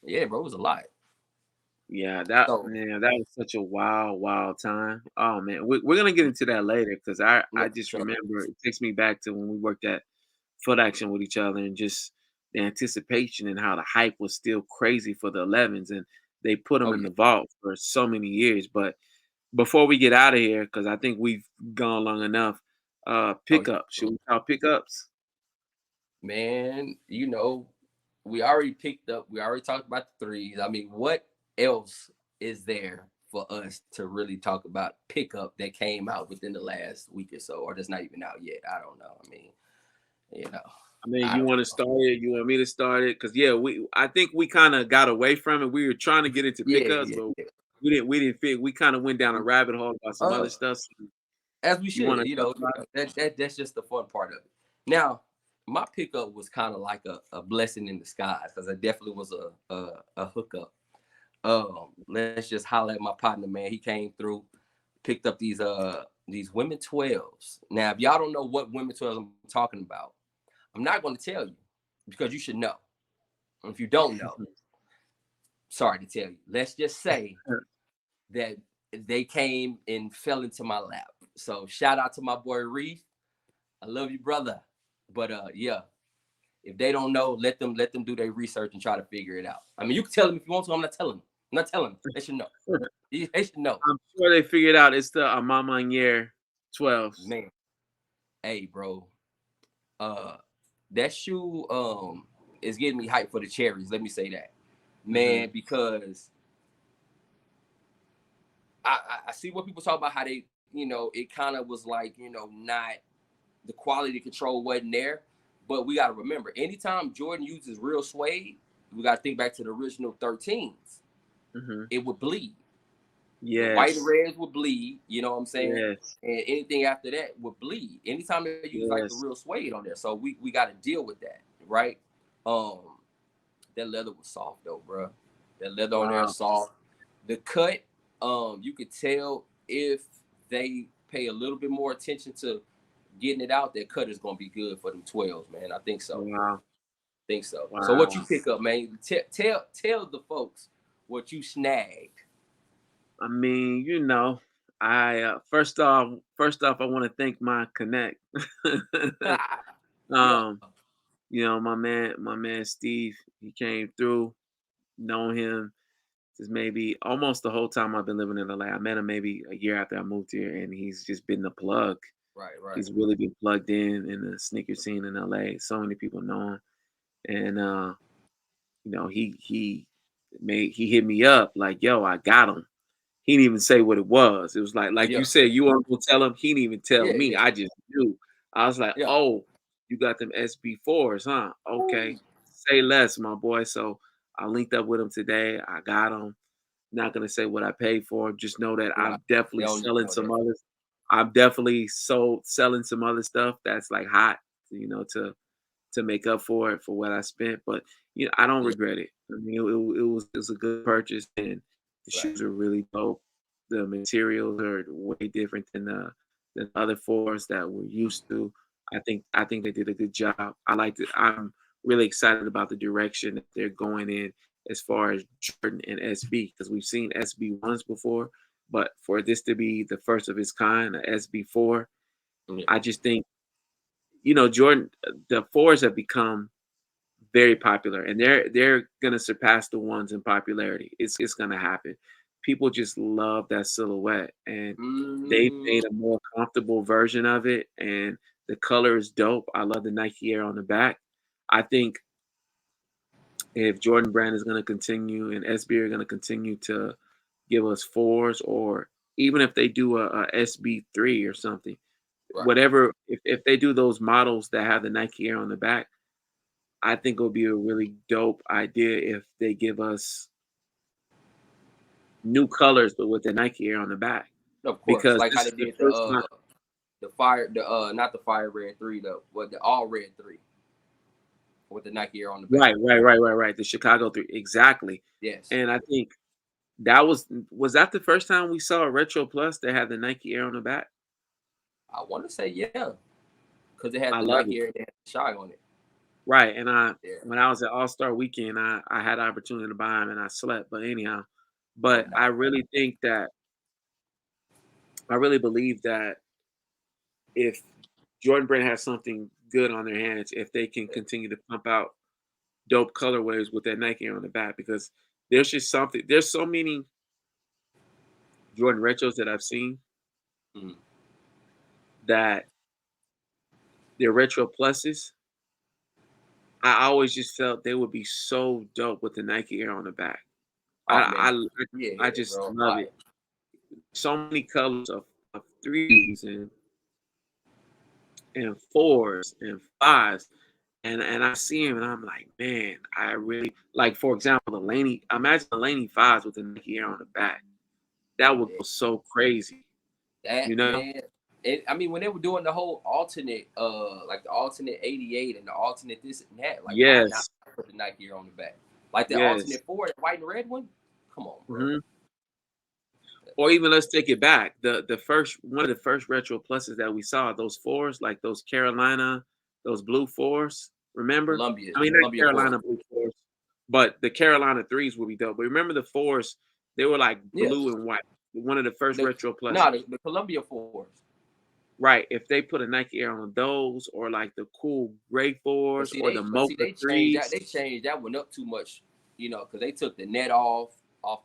Yeah, bro, it was a lot. Yeah, that So man, that was such a wild, wild time. Oh man, we're gonna get into that later because I yeah, for just sure. remember it takes me back to when we worked at Foot Action with each other and just the anticipation and how the hype was still crazy for the 11s and they put them Oh in yeah. the vault for so many years. But before we get out of here, because I think we've gone long enough, Oh yeah. pickups. Should we talk pickups? Man, we already picked up, we already talked about the threes. I mean, what else is there for us to really talk about pickup that came out within the last week or so, or that's not even out yet? I don't know. I mean, you know, I mean, I you don't want to know. start it? You want me to start it? Because yeah, I think we kind of got away from it. We were trying to get into Yeah, pickups, yeah, but yeah. we didn't fit. We kind of went down a rabbit hole about some Uh, other stuff. So as we you should, want to talk about it? that's just the fun part of it. Now, my pickup was kind of like a blessing in disguise because I definitely was a hookup. Let's just highlight my partner, man. He came through, picked up these women 12s. Now, if y'all don't know what women 12s I'm talking about, I'm not going to tell you because you should know. If you don't know, sorry to tell you. Let's just say that they came and fell into my lap. So shout out to my boy Reef. I love you, brother. But yeah, if they don't know, let them do their research and try to figure it out. I mean, you can tell them if you want to. I'm not telling them. I'm not telling them. They should know. They should know. I'm sure they figured out it's the Amamanier 12s. Man, hey, bro. Uh, that shoe is getting me hyped for the cherries. Let me say that, Mm-hmm. man, because I see what people talk about how they, it kind of was like, not the quality control wasn't there. But we got to remember, anytime Jordan uses real suede, we got to think back to the original 13s. Mm-hmm. It would bleed. The white and Yes. reds would bleed. You know what I'm saying? Yes. And anything after that would bleed. Anytime they use like the Yes. real suede on there, so we got to deal with that, right? Um, that leather was soft though, bro. That leather on there Wow. is soft. The cut, you could tell if they pay a little bit more attention to getting it out, that cut is gonna be good for them 12s, man. I think so. Wow. Think so. So what you Wow. pick up, man? Tell the folks what you snagged. I mean, I first off, I want to thank my connect. Yeah. um, my man Steve, he came through, known him since maybe almost the whole time I've been living in LA. I met him maybe a year after I moved here, and he's just been the plug. Right, right. He's really been plugged in the sneaker scene in LA. So many people know him, and he hit me up like, "Yo, I got him." He didn't even say what it was. It was like you Yeah. said, you weren't gonna tell him. He didn't even tell Yeah, me. yeah, I just knew. I was like, yeah. "Oh, you got them SB4s, huh? Ooh. Okay, say less, my boy." So I linked up with him today. I got him. Not gonna say what I paid for 'em, just know that Right. I'm They definitely don't need to selling know some that. others. I'm definitely selling some other stuff that's like hot, to make up for it for what I spent. But I don't Yeah, regret it. I mean, it was a good purchase, and the right. shoes are really dope. The materials are way different than other fours that we're used to. I think they did a good job. I'm really excited about the direction that they're going in as far as Jordan and SB because we've seen SB ones before, but for this to be the first of its kind, a SB4, Yeah. I just think Jordan, the fours have become very popular, and they're gonna surpass the ones in popularity. It's gonna happen. People just love that silhouette, and they've Mm, made a more comfortable version of it, and the color is dope. I love the Nike Air on the back. I think if Jordan Brand is gonna continue and SB are gonna continue to give us fours, or even if they do a SB3 or something, right. whatever, if they do those models that have the Nike Air on the back, I think it would be a really dope idea if they give us new colors, but with the Nike Air on the back, Of course. because Like how this they is the did first time. the fire the not the fire red three though, but the all red three with the Nike Air on the back. Right, right, right, right, right. The Chicago 3, exactly. Yes. And I think That was that the first time we saw a Retro Plus that had the Nike Air on the back? I want to say yeah, because they had I the love Nike it. Air, they had the shy on it. Right, and Yeah. when I was at All-Star Weekend, I had the opportunity to buy them and I slept, but anyhow. Oh, But nice. I really think that I really believe that if Jordan Brand has something good on their hands, if they can continue to pump out dope colorways with that Nike Air on the back, because there's so many Jordan retros that I've seen Mhm. that they're retro pluses. I always just felt they would be so dope with the Nike Air on the back. Oh man, I yeah, just bro. love it. So many colors of threes and fours and fives. And I see him and I'm like, man, I really like, for example, the Laney. Imagine the Laney fives with the Nike Air on the back. That would Yeah, go so crazy, you that know? man. I mean, when they were doing the whole alternate, like the alternate 88 and the alternate this and that, like why not Yes, put the Nike on the back? Like the yes. alternate four, the white and red one. Come on, bro. Hmm. Or even let's take it back. The first one of the first retro pluses that we saw, those fours, like those Carolina, those blue fours. Remember? I mean, not Columbia four. Carolina blue fours, but the Carolina threes would be dope. But remember the fours? They were like Yeah, blue and white. One of the first the retro pluses. nah, the Columbia fours. Right. If they put a Nike Air on those, or like the cool gray fours, or the But see, mocha they threes. changed that one up too much, because they took the net off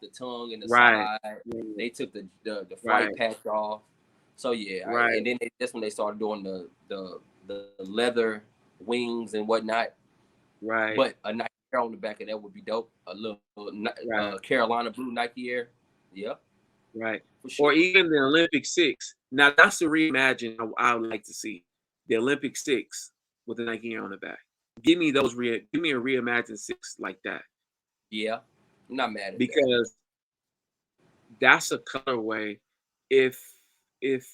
the tongue and the Right. side. Yeah, They took the flight right. patch off. So yeah, Right. and then that's when they started doing the leather wings and whatnot. Right. But a Nike Air on the back of that would be dope. A little Right. Carolina blue Nike Air. Yeah, Right. for sure. Or even the Olympic six. Now that's the reimagine I would like to see. The Olympic six with the Nike Air on the back. Give me a reimagined six like that. Yeah, I'm not mad at that. Because that's a colorway. If if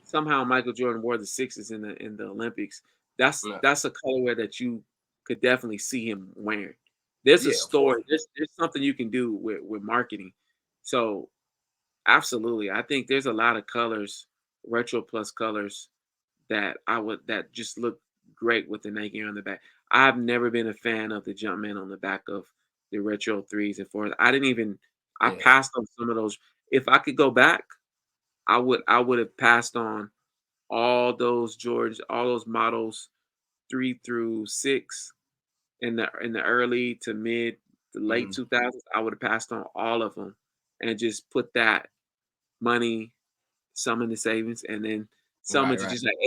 somehow Michael Jordan wore the sixes in the Olympics, Yeah, that's a colorway that you could definitely see him wearing. There's a yeah, of course. story. There's something you can do with marketing. So absolutely. I think there's a lot of colors, retro plus colors that just look great with the Nike on the back. I've never been a fan of the Jumpman on the back of the retro threes and fours. I Yeah. passed on some of those. If I could go back, I would have passed on all those models 3 through 6 in the early to mid to late Mm-hmm. 2000s. I would have passed on all of them and just put that money, some in the savings, and then some Right, into right, just like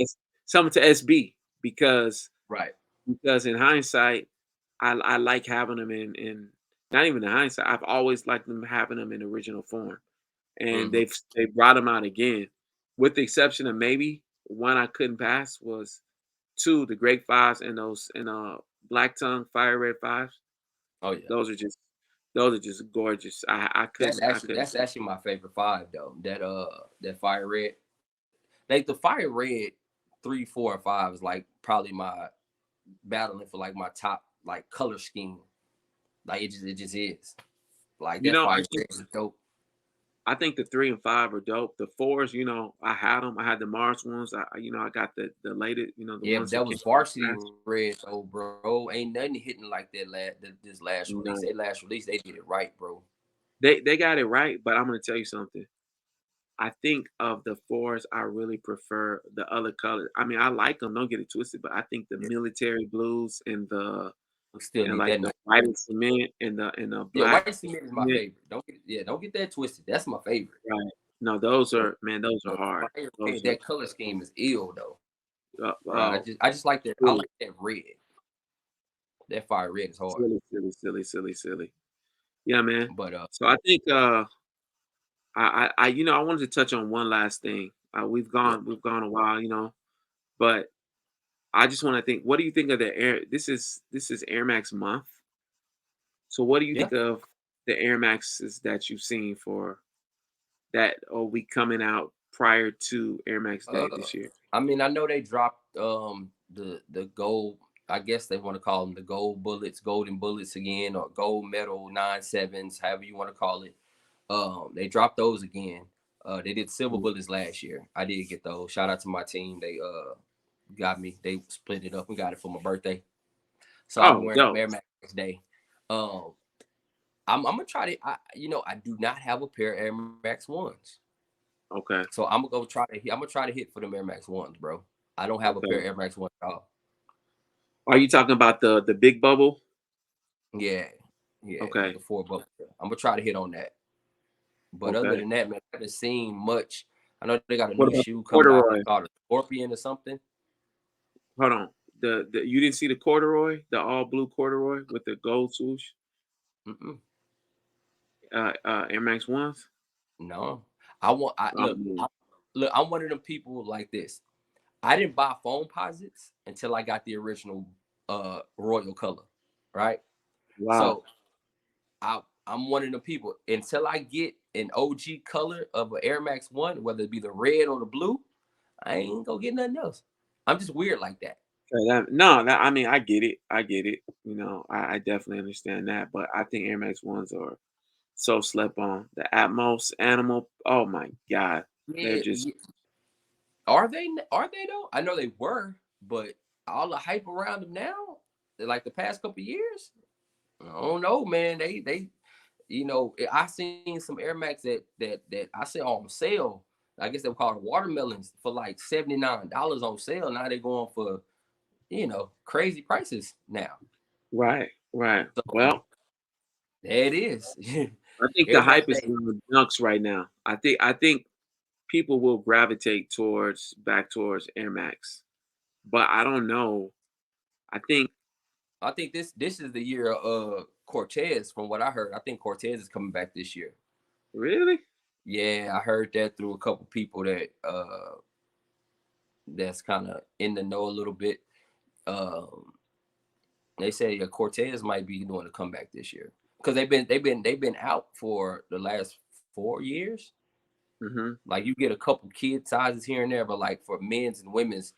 some into SB, because right. in hindsight, I like having them in not even in hindsight. I've always liked them having them in original form, and Mm-hmm. they brought them out again, with the exception of maybe one I couldn't pass was two, the Great Fives and those and Black Tongue Fire Red Fives. Oh yeah. Those are just those are just gorgeous. I couldn't. That's actually my favorite five though. That fire red. Like the fire red 3, 4, and 5 is like probably my battling for like my top like color scheme. Like it just is. Like You that know, fire red is dope. I think the 3 and 5 are dope. The 4s, I had them. I had the Mars ones. I got the latest, the Yeah, but ones that that came was varsity last. red, so bro, ain't nothing hitting like this last release. No, They last release, they did it right, bro. they got it right, but I'm gonna tell you something. I think of the 4s, I really prefer the other color. I mean, I like them. Don't get it twisted, but I think the Yeah, military blues we still need like that the night white red. and cement and the Yeah, black white cement is my cement, favorite. Don't get that twisted. That's my favorite. right? No, those But are man, those are the hard. fire Those red, that color scheme is ill though. are Bro, I just like that. I silly, like that red. That fire red is hard. silly, silly, silly, silly, silly. Yeah, man. But So I think I wanted to touch on one last thing. yeah, We've gone a while, but I just want to think. What do you think of the Air? This is Air Max month. So what do you yeah. think of the Air Maxes that you've seen for that or we coming out prior to Air Max Uh, Day this year? I mean, I know they dropped the gold. I guess they want to call them the gold bullets, golden bullets again, or gold medal 9.7s, however you want to call it. They dropped those again. They did silver bullets last year. I did get those. Shout out to my team. They got me. They split it up and got it for my birthday. So I'll be Oh, wearing them dope. Air Max next day. Um, I'm gonna try to. I do not have a pair of Air Max ones, Okay. so I'm gonna go try to. I'm gonna try to hit for them Air Max ones, bro. I don't have a pair Okay. of Air Max ones at all. Are you talking about the big bubble? Yeah, yeah, Okay. the 4 bucks. I'm gonna try to hit on that. But other Okay. than that, man, I haven't seen much. I know they got a What new about shoe the coming out. It's corduroy? called a Scorpion or something. Hold on. The you didn't see the corduroy, the all blue corduroy with the gold swoosh, Mm-mm, Air Max ones. no, I want. I look. Um, Look. I'm one of them people like this. I didn't buy phone posits until I got the original royal color, right? wow. So I'm one of the people until I get an OG color of an Air Max One, whether it be the red or the blue, I ain't gonna get nothing else. I'm just weird like that. Okay, no, I mean, I get it. I get it. You know, I definitely understand that. But I think Air Max ones are so slept on. The Atmos Animal. Oh my God, they're Yeah, just yeah. Are they? Are they though? I know they were, but all the hype around them now, like the past couple years, I don't know, man. They I seen some Air Max that I saw on sale. I guess they were called watermelons for like $79 on sale. Now they're going for crazy prices now. right, right. So Well, there it is. I think the Everybody hype is say, on the dunks right now. I think people will gravitate towards Air Max, but I don't know. I think I think this is the year of Cortez. From what I heard, I think Cortez is coming back this year. really. Yeah, I heard that through a couple people that's kind of in the know a little bit. Um, they say Cortez might be doing a comeback this year because they've been out for the last 4 years. Hmm. Like you get a couple kid sizes here and there, but like for men's and women's,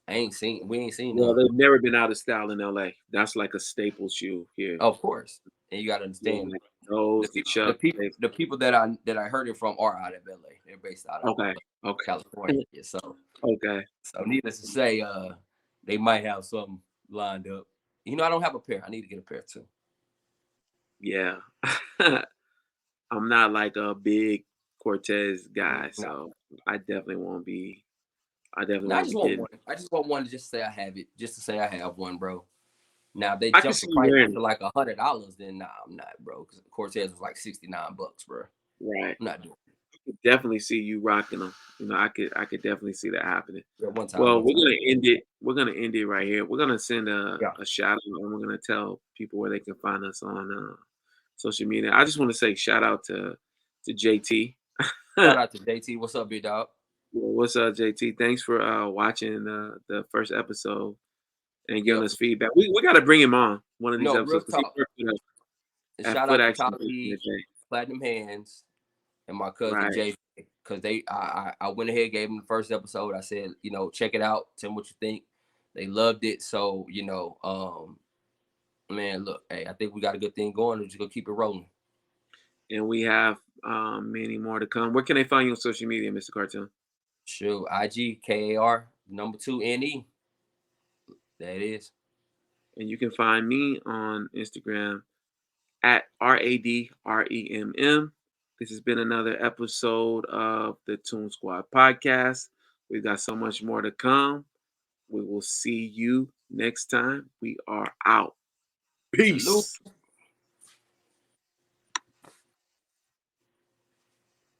we ain't seen Well, none. they've never been out of style in LA. That's like a staple shoe here. Of course, and you got to Yeah, understand like the those, the people the Chuck. people the people that I heard it from are out of LA. They're based out of Okay, okay, California. okay. So needless to say, they might have something lined up. I don't have a pair. I need to get a pair too. Yeah. I'm not like a big Cortez guy, No, so I definitely won't be. I definitely no, I won't just be want getting. one. I just want one to just say I have it, just to say I have one, bro. Now if they I can jump the see you price up wearing to it. like $100, then nah, I'm not, bro. Because Cortez was like $69, bro. Right. I'm not doing Could definitely see you rocking them. You know, I could definitely see that happening. it. One time, Well, one we're time. gonna end it. We're gonna end it right here. We're gonna send Yeah. a shout out, and we're gonna tell people where they can find us on social media. I just want to say shout out to JT. Shout out to JT. What's up, big dog? What's up, JT? Thanks for watching the first episode and Yeah. giving us feedback. We got to bring him on one of these No, real episodes because he talk. worked with us And at shout Foot out to Action back in the Talib, day. Platinum Hands, and my cousin Right. Jay, because I went ahead, gave them the first episode. I said, check it out, tell me what you think. They loved it, so man, look, hey, I think we got a good thing going. We're just gonna keep it rolling. And we have many more to come. Where can they find you on social media, Mr. Cartoon? Sure, IGKAR #2NE. That is. And you can find me on Instagram at RADREMM. This has been another episode of the Toon Squad podcast. We've got so much more to come. We will see you next time. We are out. Salute. Peace.